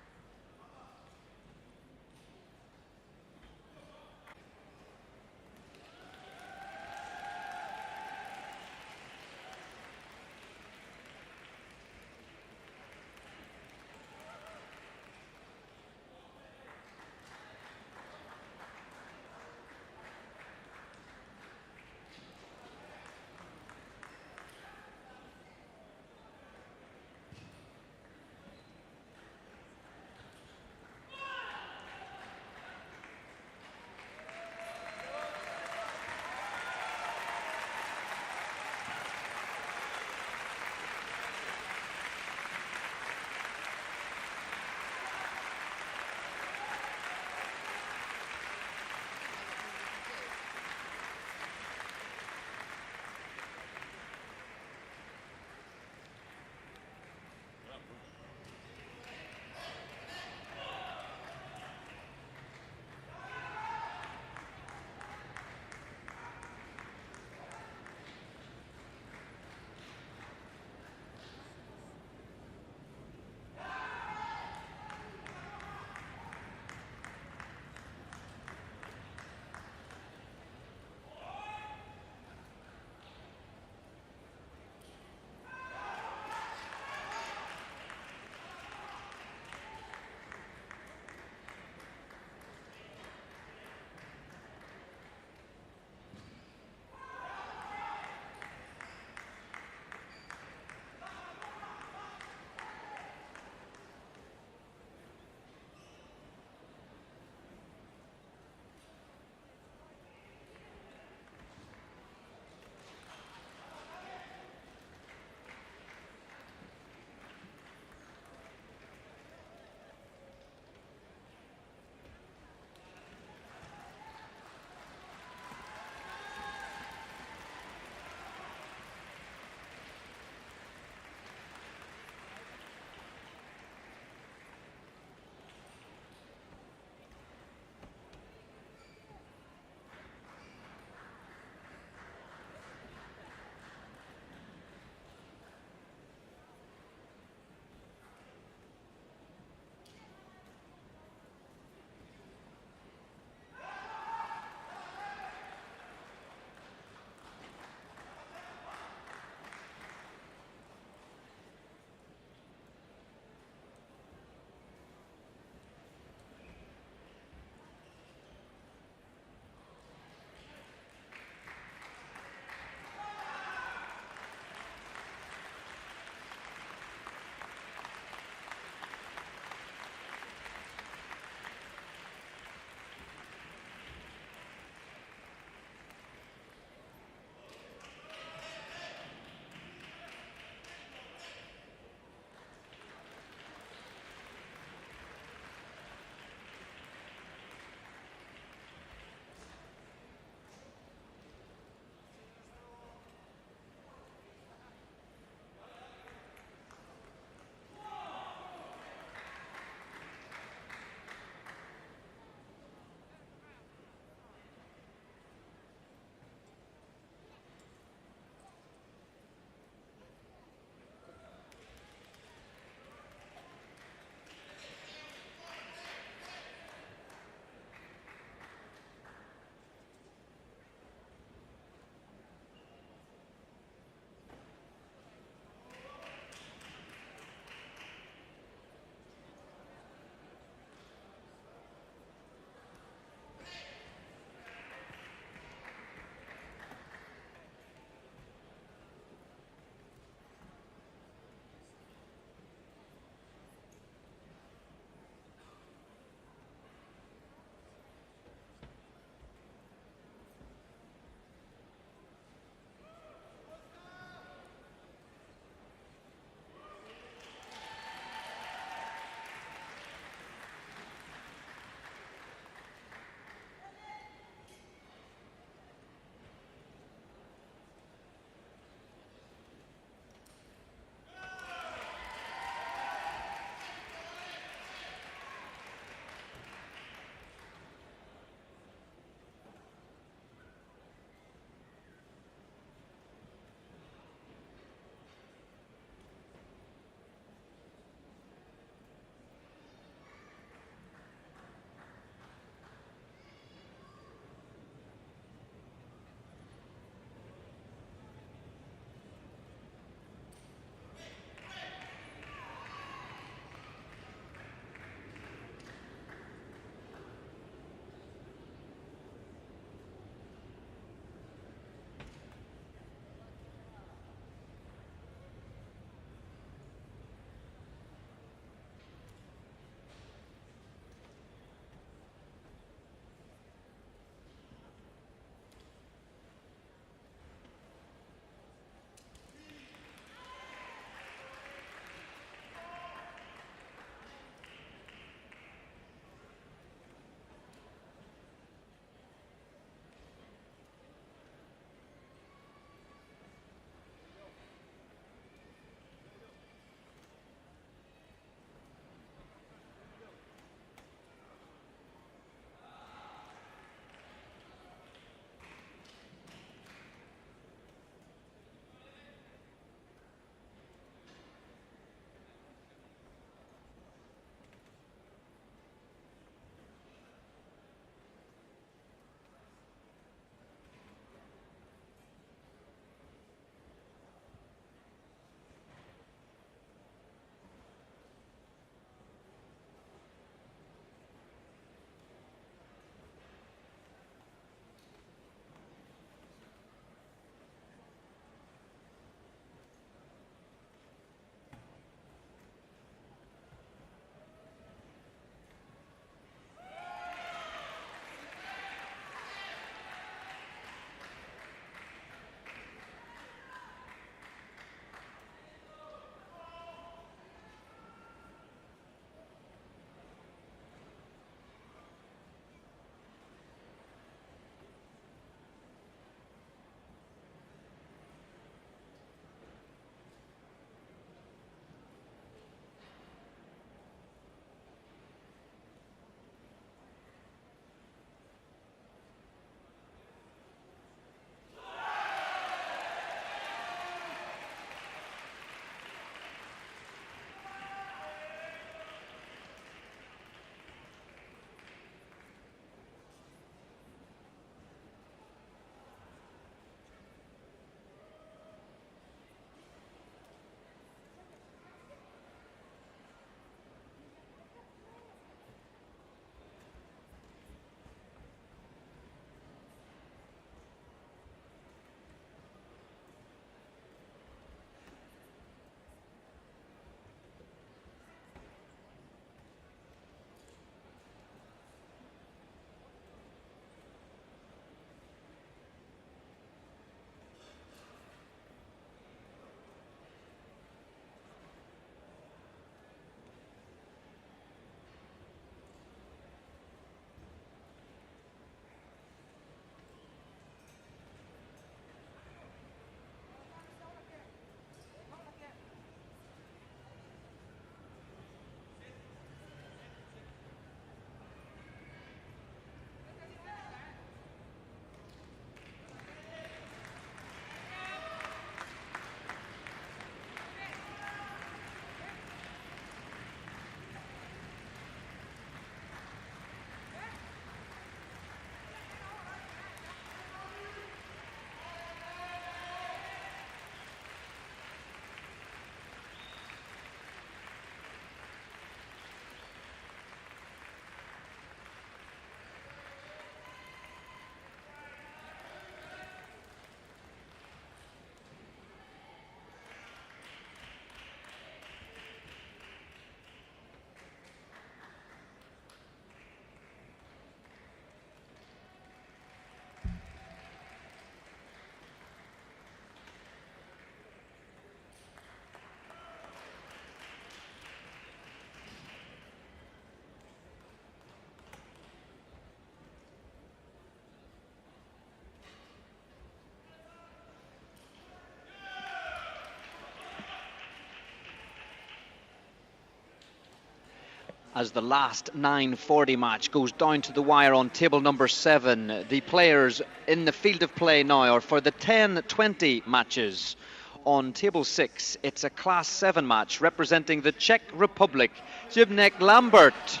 as the last 9:40 match goes down to the wire on table number 7. The players in the field of play now are for the 10:20 matches. On table 6, it's a class 7 match representing the Czech Republic, Zbigniew Lambert.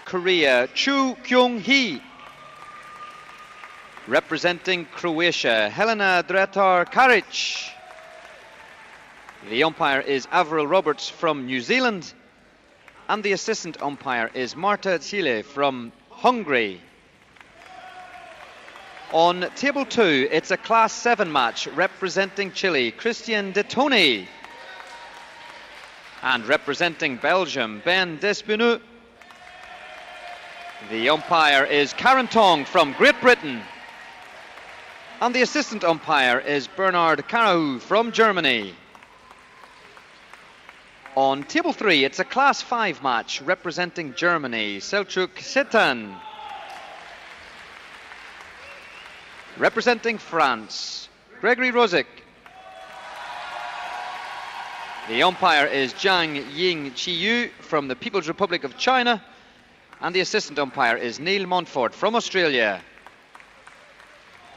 Korea, Chu Kyung-hee. Representing Croatia, Helena Dretar-Karic. The umpire is Avril Roberts from New Zealand, and the assistant umpire is Marta Zile from Hungary. On table 2, it's a class 7 match representing Chile, Christian de Toni. And representing Belgium, Ben Despinu. The umpire is Karen Tong from Great Britain. And the assistant umpire is Bernard Karahu from Germany. On table 3, it's a class 5 match representing Germany, Selçuk Setan. Representing France, Gregory Rosic. The umpire is Zhang Ying Chiyu from the People's Republic of China. And the assistant umpire is Neil Montfort from Australia.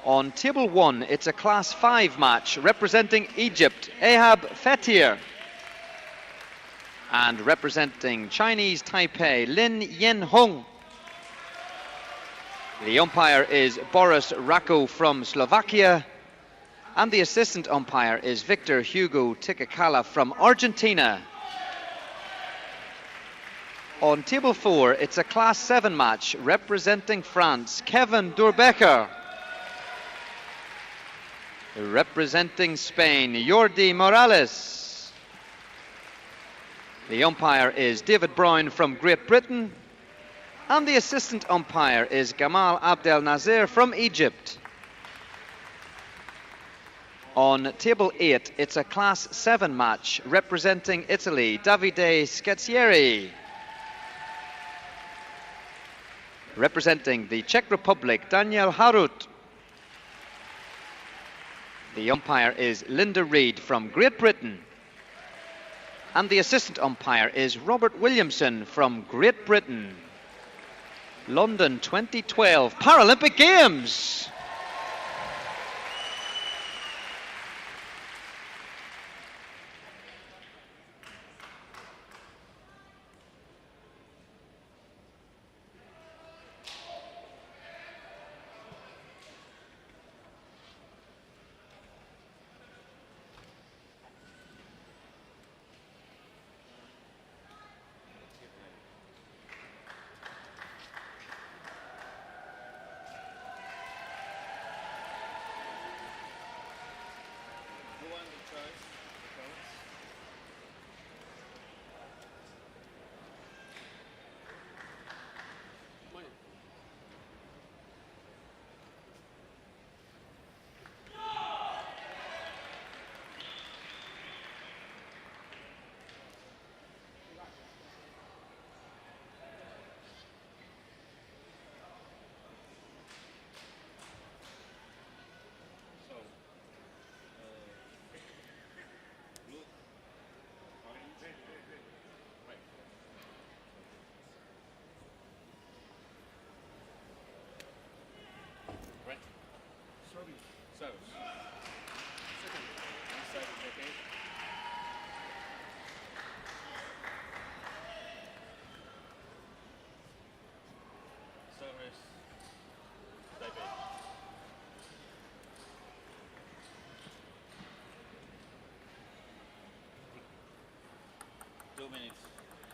On table 1, it's a class 5 match representing Egypt, Ahab Fetir. And representing Chinese Taipei, Lin Yen-hong. The umpire is Boris Rako from Slovakia. And the assistant umpire is Victor Hugo Tikakala from Argentina. On table 4, it's a class 7 match representing France, Kevin Durbecker. Representing Spain, Jordi Morales. The umpire is David Brown from Great Britain. And the assistant umpire is Gamal Abdel Nazir from Egypt. On table 8, it's a class 7 match representing Italy, Davide Scazzieri. Representing the Czech Republic, Daniel Harut. The umpire is Linda Reid from Great Britain. And the assistant umpire is Robert Williamson from Great Britain. London 2012 Paralympic Games.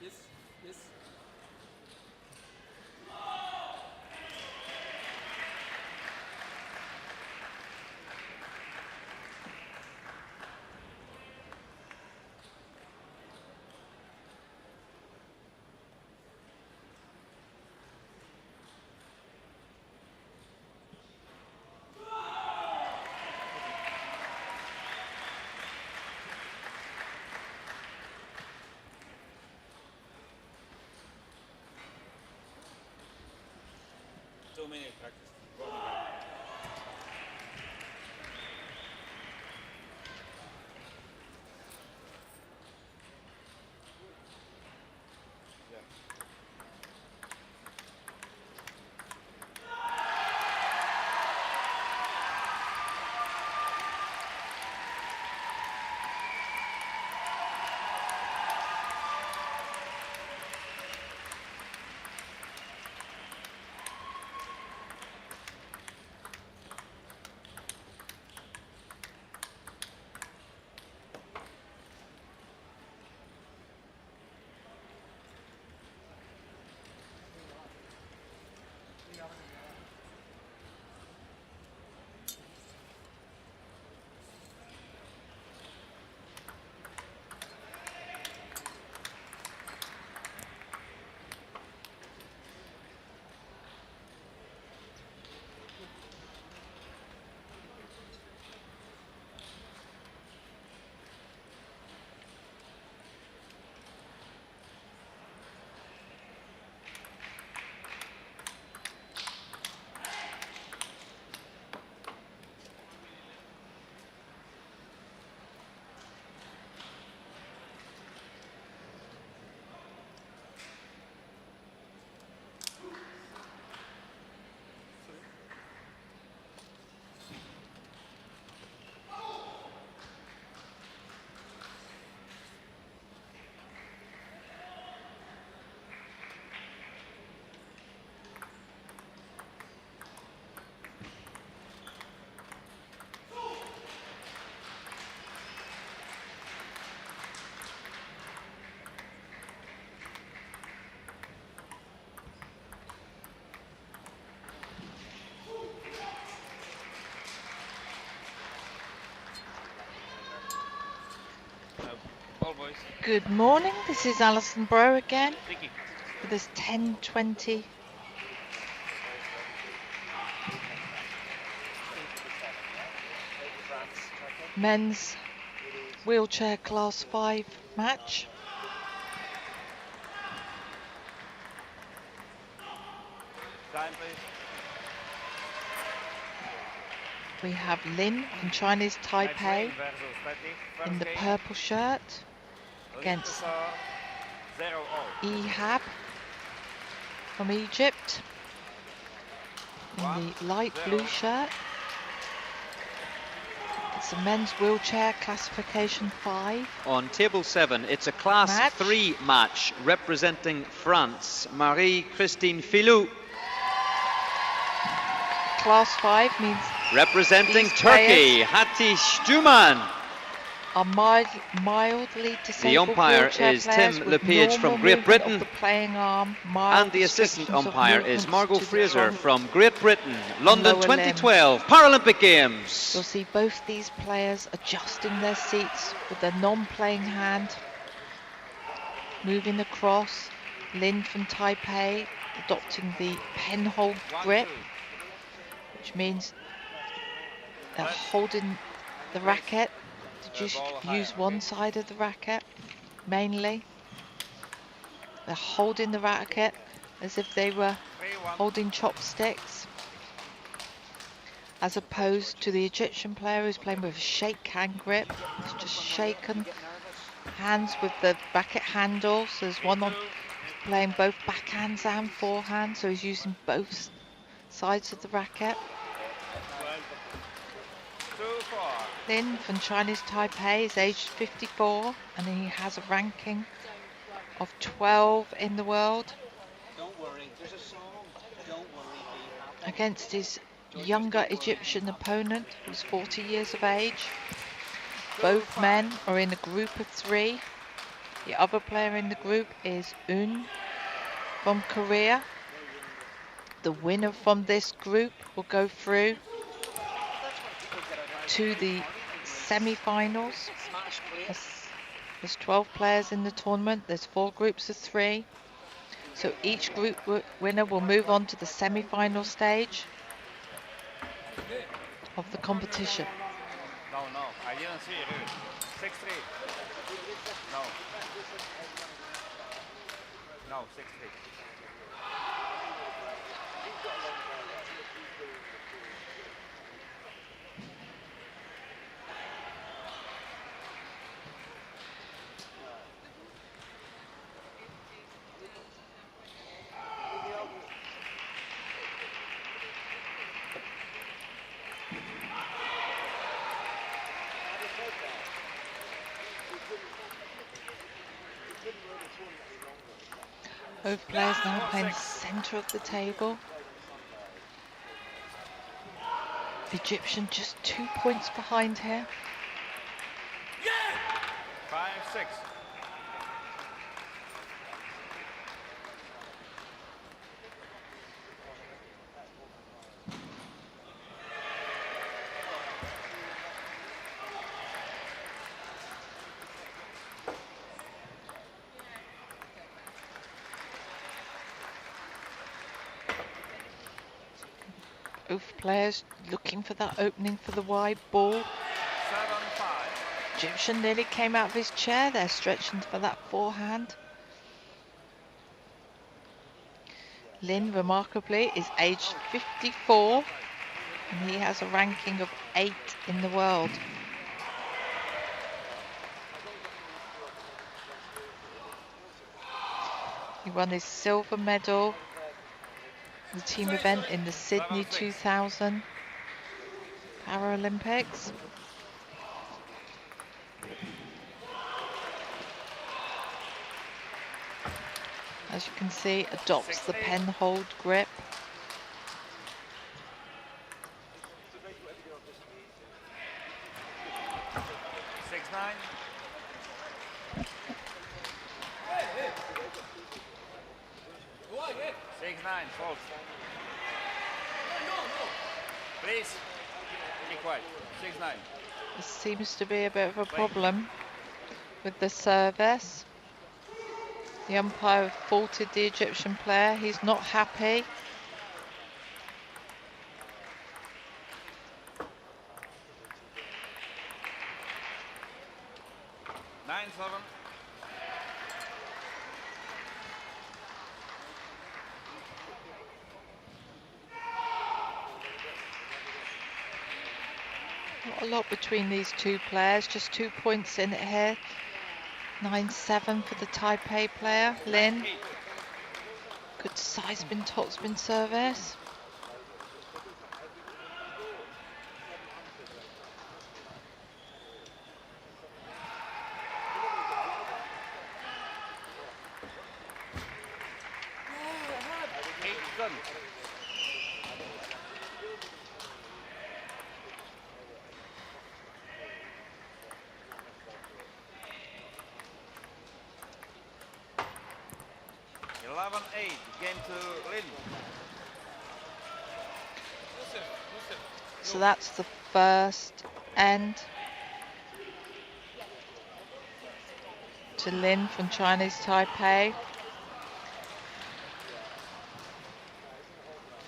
Yes, yes. So many practice. boys. Good morning, this is Alison Bro again for this 10:20 men's wheelchair class 5 match. Time, please. We have Lin from Chinese Taipei Versus 20. in the First game. purple shirt against Score 0-0. Ehab from Egypt in the light blue shirt. It's a men's wheelchair classification 5. On table 7, it's a class Match. 3 match representing France. Marie-Christine Filou. Class 5 means Representing These Turkey, Hatice Duman. are mildly disabled The umpire wheelchair is players Tim with Lepage from normal Great movement Britain. of the playing arm, mild And the assistant restrictions of umpire is movements Margot to the Fraser front. from Great Britain. London lower limb. 2012 Paralympic Games. You'll see both these players adjusting their seats with their non-playing hand, moving across. Lin from Taipei adopting the penhold grip, which means they're holding the racket to just use one side of the racket mainly. They're holding the racket as if they were holding chopsticks, as opposed to the Egyptian player who's playing with a shake hand grip. It's just shaken hands with the racket handle. So there's one on playing both backhands and forehand, so he's using both sides of the racket. 2-4. Lin from Chinese Taipei is aged 54 and he has a ranking of 12 in the world. Don't worry, there's a song. Don't worry, Against his younger Egyptian opponent who's 40 years of age. Both men are in a group of 3. The other player in the group is Un from Korea. The winner from this group will go through to the semi-finals. There's 12 players in the tournament. There's 4 groups of 3. So each group winner will move on to the semi-final stage of the competition. No, I didn't see it. 6-3. No. No, 6-3. Both players now playing the centre of the table. The Egyptian just 2 points behind here. 5-6. Both players looking for that opening for the wide ball. 7-5. Egyptian nearly came out of his chair there, stretching for that forehand. Lin, remarkably, is aged 54 and he has a ranking of 8 in the world. He won his silver medal, the team event in the Sydney 2000 Paralympics. As you can see, adopts the penhold grip. Folks. Please, be quiet. 6-9. This seems to be a bit of a problem with the service. The umpire faulted the Egyptian player. He's not happy. Not a lot between these two players, just 2 points in it here. 9-7 for the Taipei player, Lin. Good side-spin, topspin service. Game to Lin. So that's the first end to Lin from Chinese Taipei.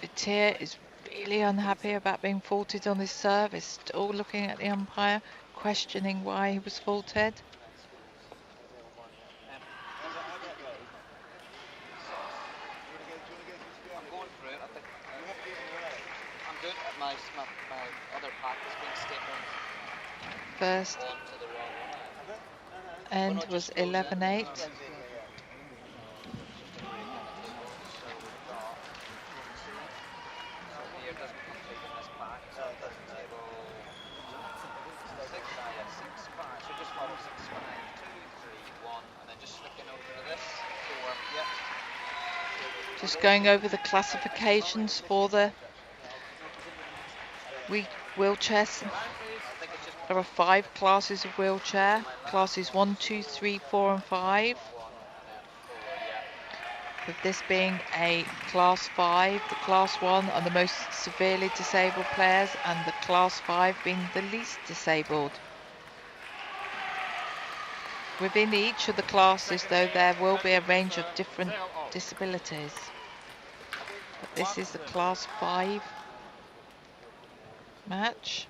Vitir is really unhappy about being faulted on his service, still looking at the umpire, questioning why he was faulted. First end was 11-8. Just going over the classifications for the wheelchairs. There are 5 classes of wheelchair, classes 1, 2, 3, 4 and 5. With this being a class 5, the class 1 are the most severely disabled players and the class 5 being the least disabled. Within each of the classes though there will be a range of different disabilities. But this is the class 5 match.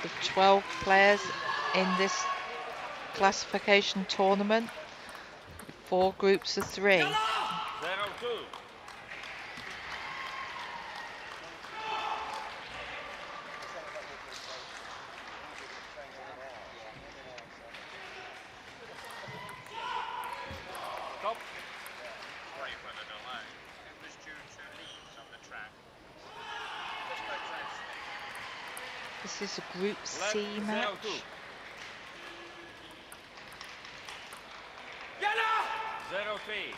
With 12 players in this classification tournament, 4 groups of 3. 0-2. Stop. This is a Group C match. 0-3.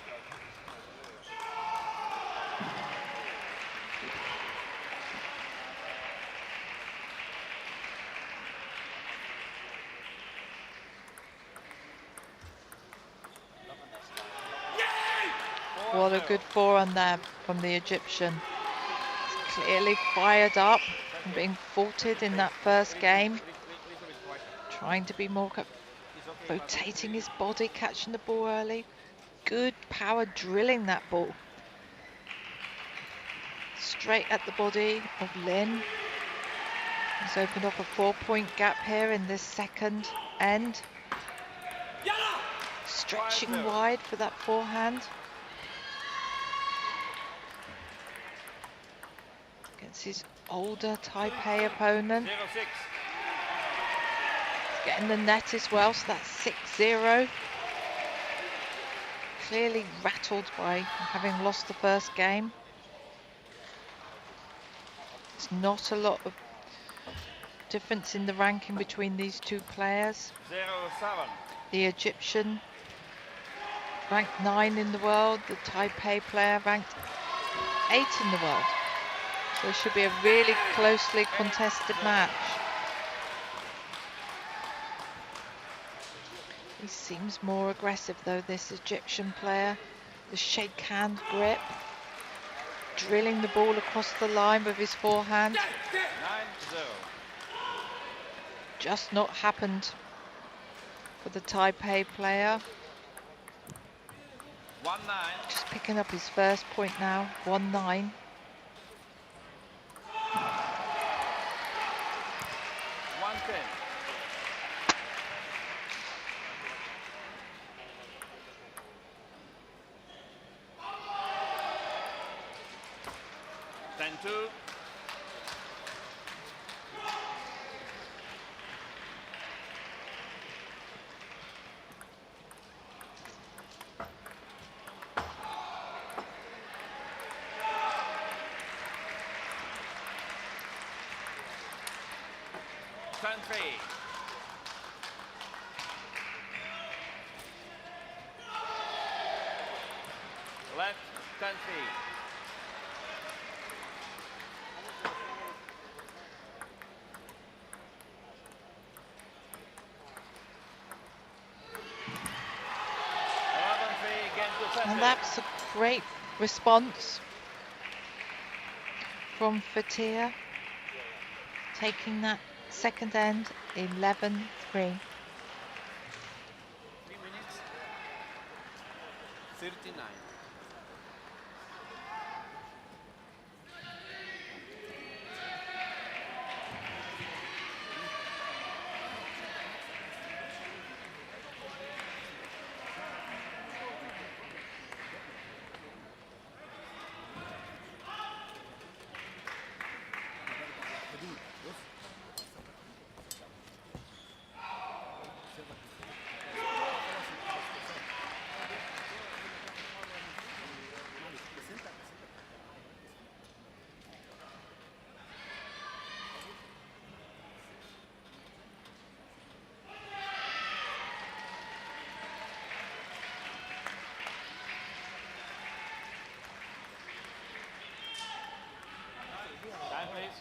What a good forehand there from the Egyptian. He's clearly fired up and being faulted in that first game. Trying to be more, rotating his body, catching the ball early. Good power drilling that ball. Straight at the body of Lin. He's opened up a 4-point gap here in this second end. Stretching wide for that forehand. Against his older Taipei opponent. 0-6. Getting the net as well, so that's 6-0. Clearly rattled by having lost the first game. There's not a lot of difference in the ranking between these two players. 0-7. The Egyptian ranked 9 in the world, the Taipei player ranked 8 in the world. So it should be a really closely contested match. He seems more aggressive though, this Egyptian player. The shake hand grip. Drilling the ball across the line with his forehand. 9-0. Just not happened for the Taipei player. 1-9. Just picking up his first point now, 1-9. 1-10. Two. Turn 3. Left, turn 3. And that's a great response from Fatia, taking that second end 11-3. 3 minutes. 39. Time, please.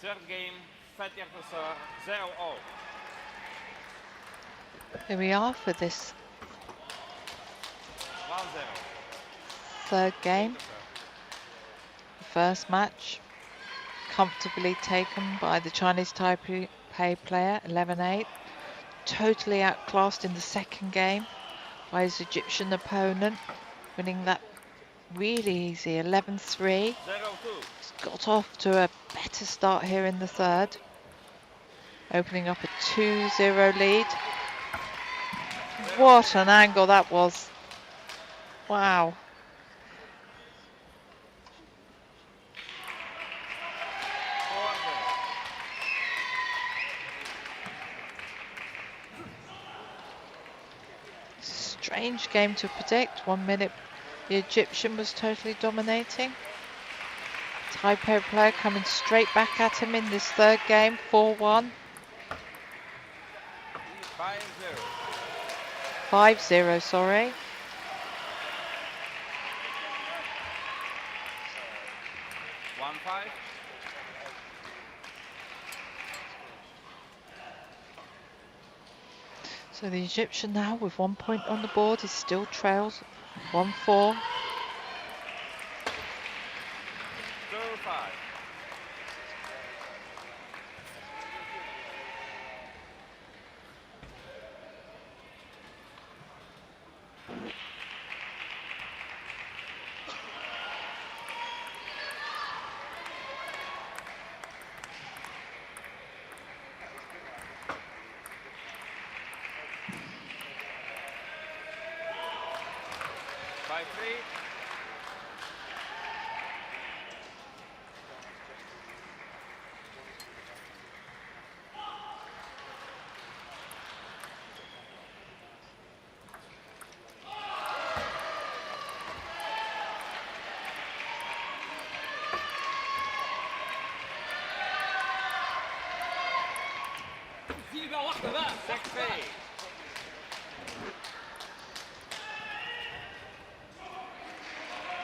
Third game, Fatia Kossar, 0-0. Here we are for this 1-0. third game. The first match comfortably taken by the Chinese Taipei player, 11-8. Totally outclassed in the second game by his Egyptian opponent, winning that really easy, 11-3. 0-2. He's got off to a better start here in the third, opening up a 2-0 lead. What an angle that was. Wow. Strange game to predict. 1 minute the Egyptian was totally dominating. Taipei player coming straight back at him in this third game, 4-1. 5-0, sorry. So the Egyptian now with 1 point on the board is still trails 1-4. 5-3.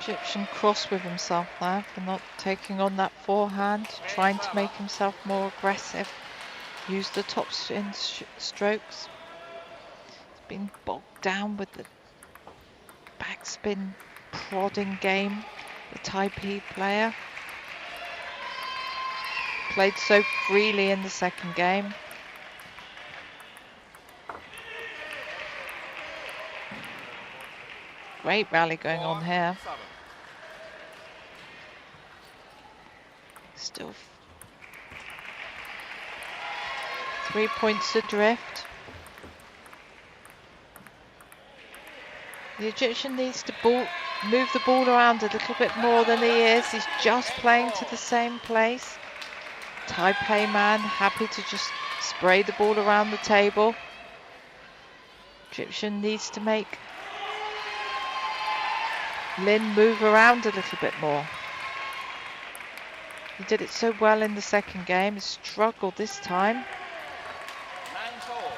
Egyptian cross with himself there for not taking on that forehand, trying to make himself more aggressive. Use the top strokes. been bogged down with the backspin prodding game. The Taipei player played so freely in the second game. Great rally going on here. Still 3 points adrift. The Egyptian needs to move the ball around a little bit more than he is. He's just playing to the same place. Taipei man happy to just spray the ball around the table. Egyptian needs to make Lin move around a little bit more. He did it so well in the second game. He struggled this time. 9-4.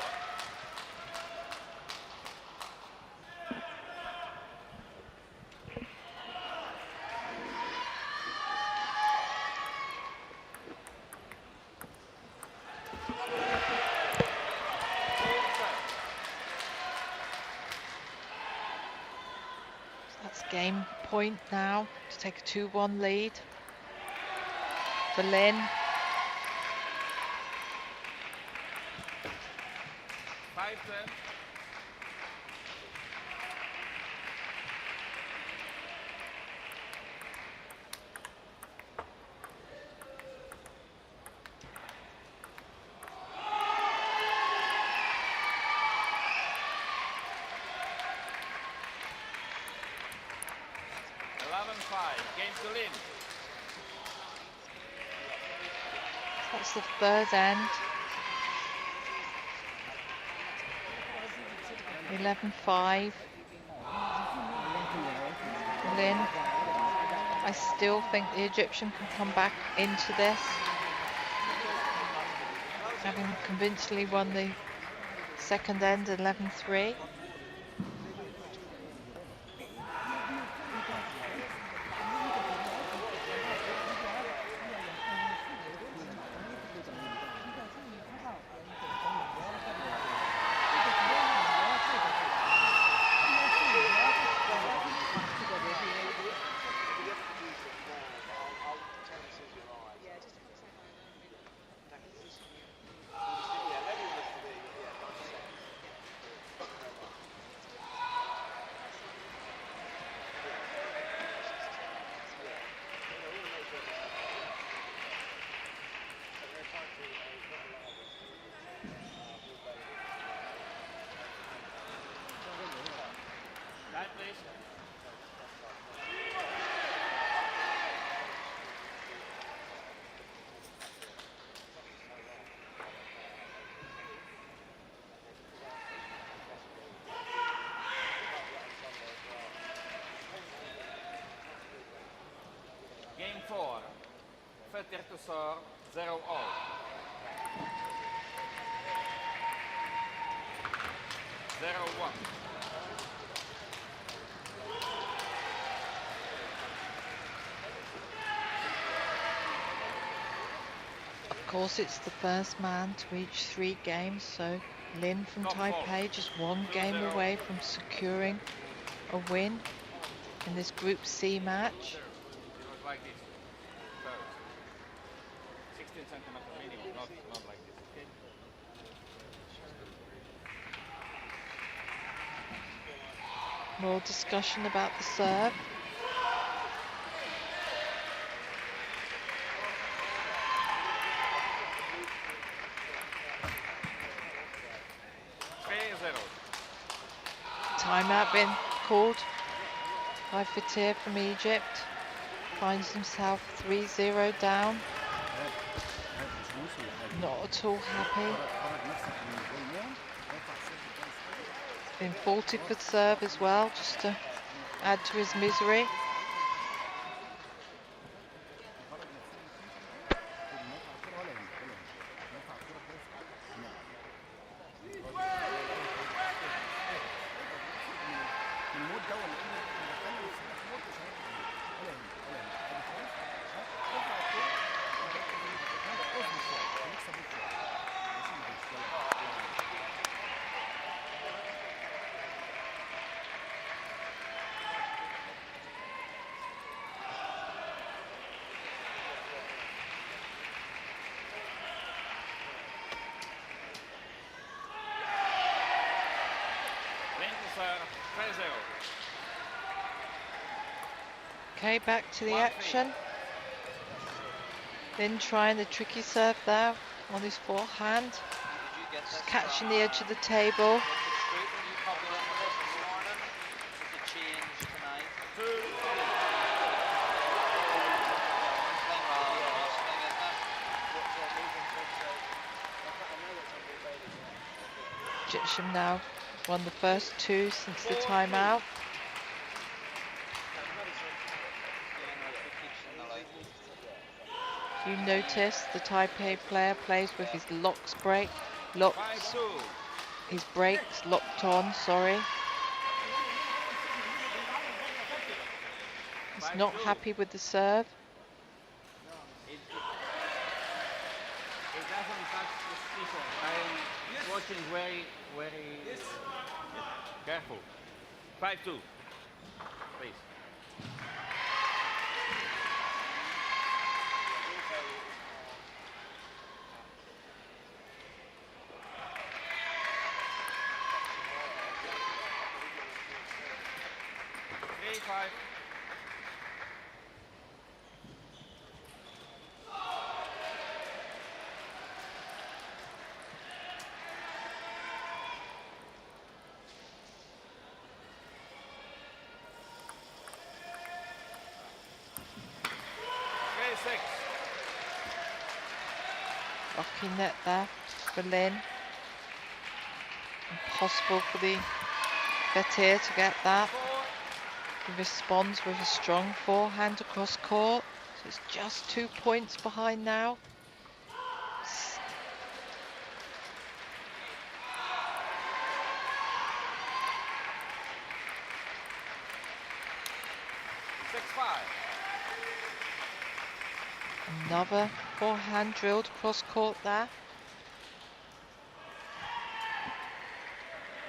That's game point now to take a 2-1 lead for Lin. That's the third end. 11-5. Lin. I still think the Egyptian can come back into this, having convincingly won the second end 11-3. Game 4. Fetter to serve 0-all. Of course, it's the first man to reach 3 games, so Lin from Taipei just 1 game away from securing a win in this Group C match. Like this. So, 16 centimeters minimum, not like this. More discussion about the serve. Timeout been called by Fatir from Egypt. Finds himself 3-0 down. Not at all happy. Been faulted for serve as well, just to add to his misery. Okay, back to the action. Lin trying the tricky serve there on his forehand. Just catching the edge of the table. Egyptian now won the first two since the timeout. You notice the Taipei player plays with his his brakes locked on, sorry. He's not happy with the serve. It doesn't touch the stick. I'm watching very careful. 5-2, please. Five. Lucky net there for Lin. Impossible for the Betir to get that. He responds with a strong forehand across court. So it's just 2 points behind now. Another forehand drilled across court there.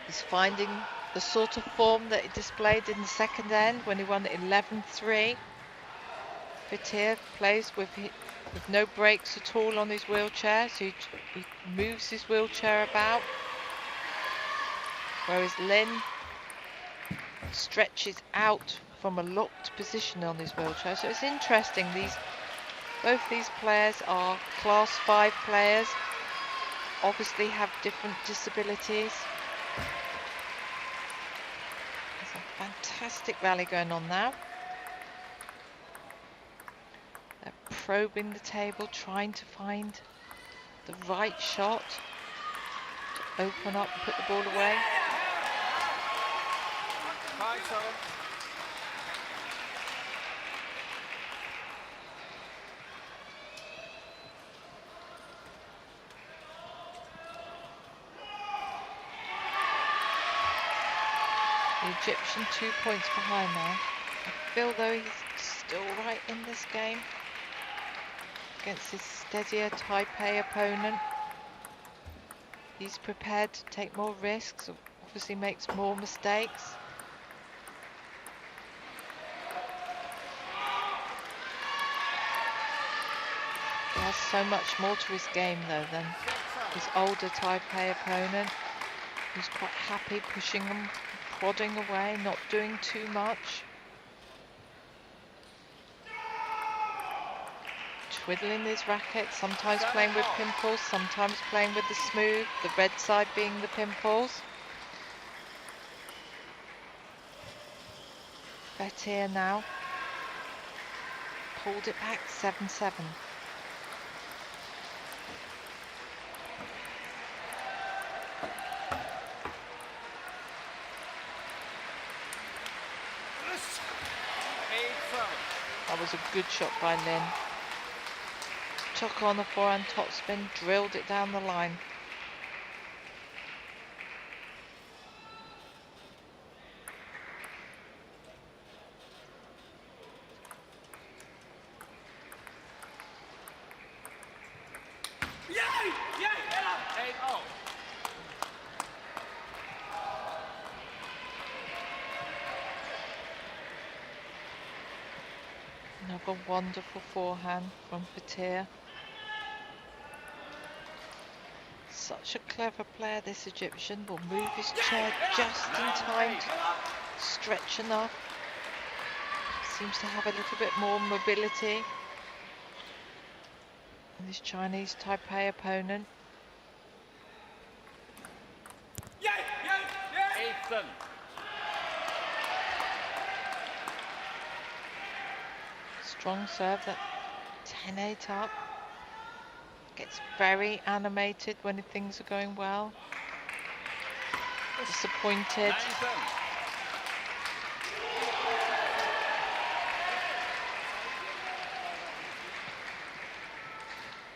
He's finding the sort of form that he displayed in the second end when he won 11-3. Betir plays with no brakes at all on his wheelchair, so he moves his wheelchair about. Whereas Lin stretches out from a locked position on his wheelchair. So it's interesting, both these players are class 5 players, obviously have different disabilities. There's a fantastic rally going on now. They're probing the table, trying to find the right shot to open up and put the ball away. The Egyptian 2 points behind now. I feel though he's still right in this game against his steadier Taipei opponent. He's prepared to take more risks, obviously makes more mistakes. He has so much more to his game though than his older Taipei opponent. He's quite happy pushing him, prodding away, not doing too much. Twiddling his racket, sometimes playing with pimples, sometimes playing with the smooth, the red side being the pimples. Betir now pulled it back, 7-7. That was a good shot by Lin. Took on the forehand topspin, drilled it down the line. Another wonderful forehand from Betir. Such a clever player, this Egyptian. Will move his chair just in time to stretch enough. seems to have a little bit more mobility than this Chinese Taipei opponent. 8-7. Strong serve, that 10-8 up. Gets very animated when things are going well. Disappointed. 9-7.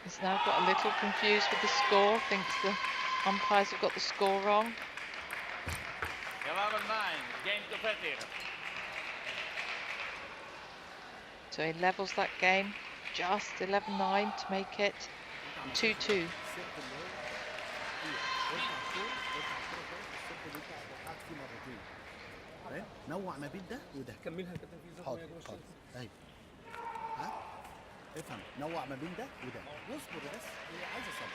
He's now got a little confused with the score, thinks the umpires have got the score wrong. 11-9, game to Petir. So he levels that game, just 11-9 to make it 2-2. نوع ما بين ده وده. كملها كابتن في حاضر حاضر. ايوه. ها؟ افهم نوع ما بين ده وده. واصبر بس، هي عايزه صبر.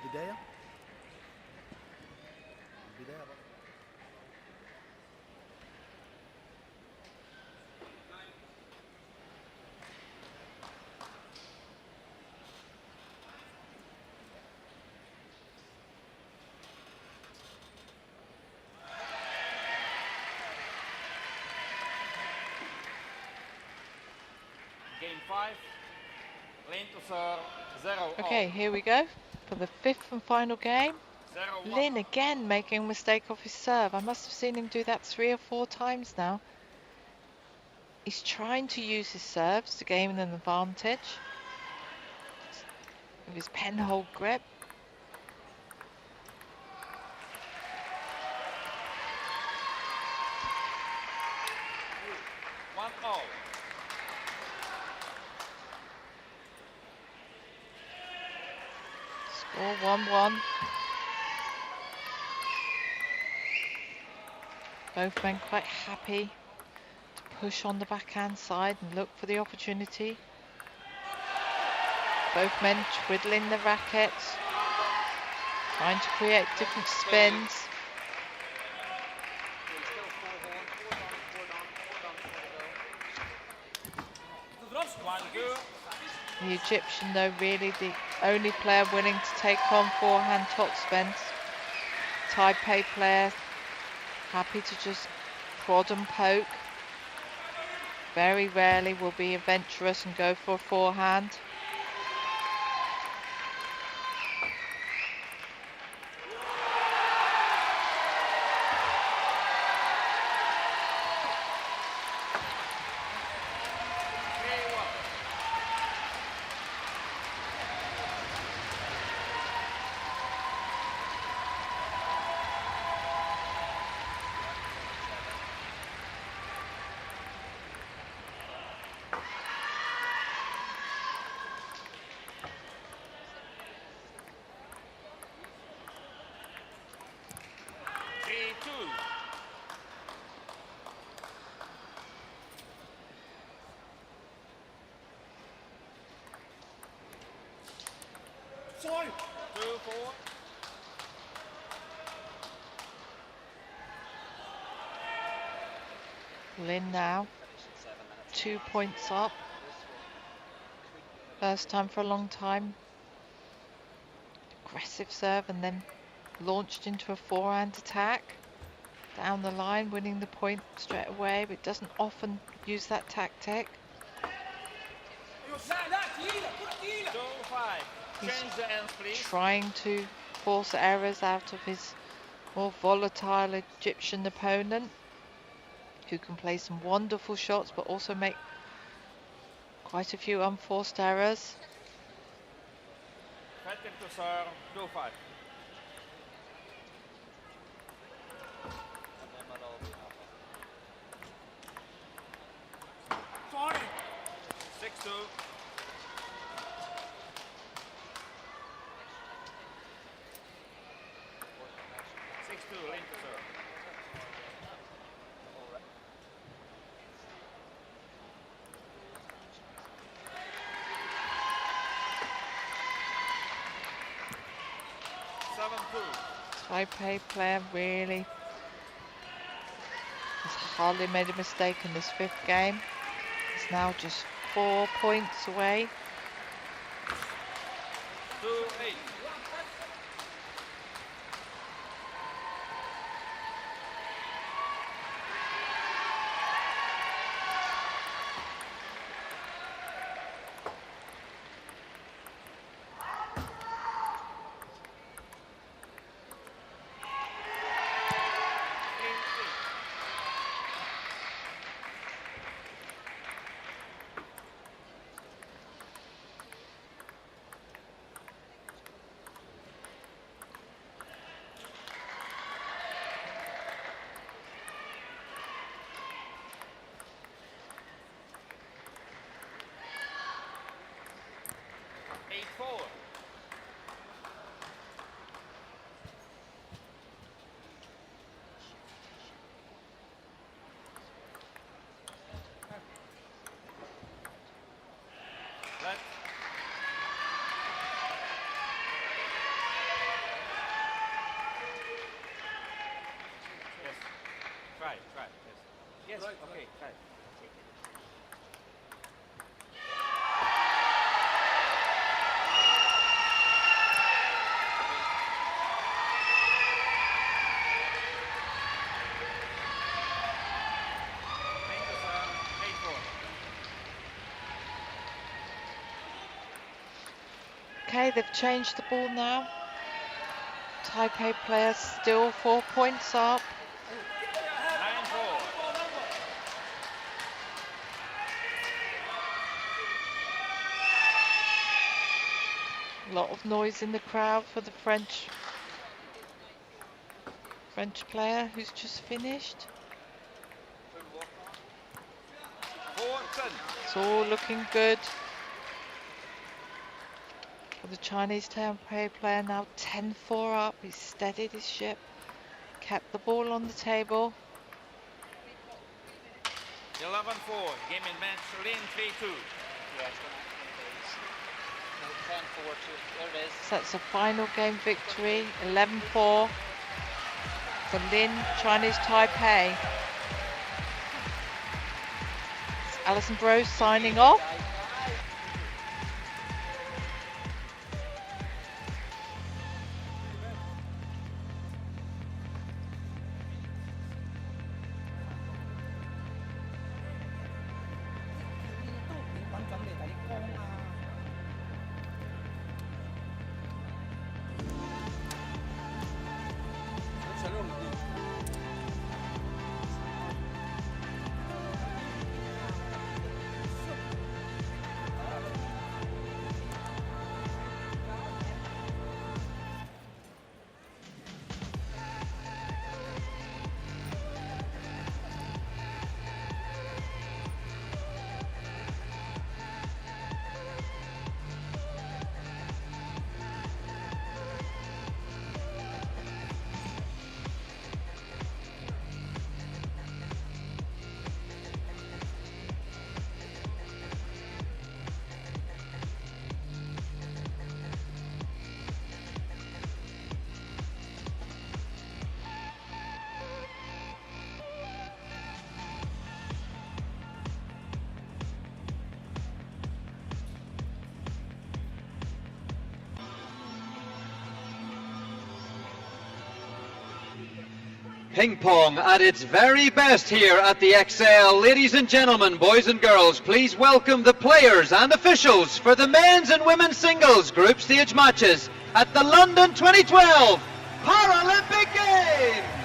البداية بقى. Game 5, Lin to serve, 0-0. Okay, here we go for the fifth and final game. 0-1. Lin again making a mistake off his serve. I must have seen him do that 3 or 4 times now. He's trying to use his serves to gain an advantage with his penhold grip. Score 1-1. Both men quite happy to push on the backhand side and look for the opportunity. Both men twiddling the rackets, trying to create different spins. The Egyptian, though, really the only player willing to take on forehand topspins. Taipei player happy to just prod and poke. Very rarely will be adventurous and go for a forehand. Sorry. 2-4. Lin now 2 points up. First time for a long time. Aggressive serve and then launched into a forehand attack. Down the line, winning the point straight away, but doesn't often use that tactic. 2-5. Change the ends, please. Trying to force errors out of his more volatile Egyptian opponent, who can play some wonderful shots but also make quite a few unforced errors. Fetting to serve, 2-5. Sorry. 6-2. 6-2, link to serve. Taipei player really has hardly made a mistake in this 5th game. It's now just 4 points away. 2-8. Try, yes. Yes, okay, try. Okay, they've changed the ball now. Taipei players still 4 points up. 9-4. A lot of noise in the crowd for the French player who's just finished. It's all looking good for the Chinese Taipei player. Now 10-4 up. He's steadied his ship, kept the ball on the table. 11-4. Game in match. Lin 3-2. So that's a final game victory, 11-4 for Lin, Chinese Taipei. It's Alison Brose signing off. Ping pong at its very best here at the XL. Ladies and gentlemen, boys and girls, please welcome the players and officials for the men's and women's singles group stage matches at the London 2012 Paralympic Games.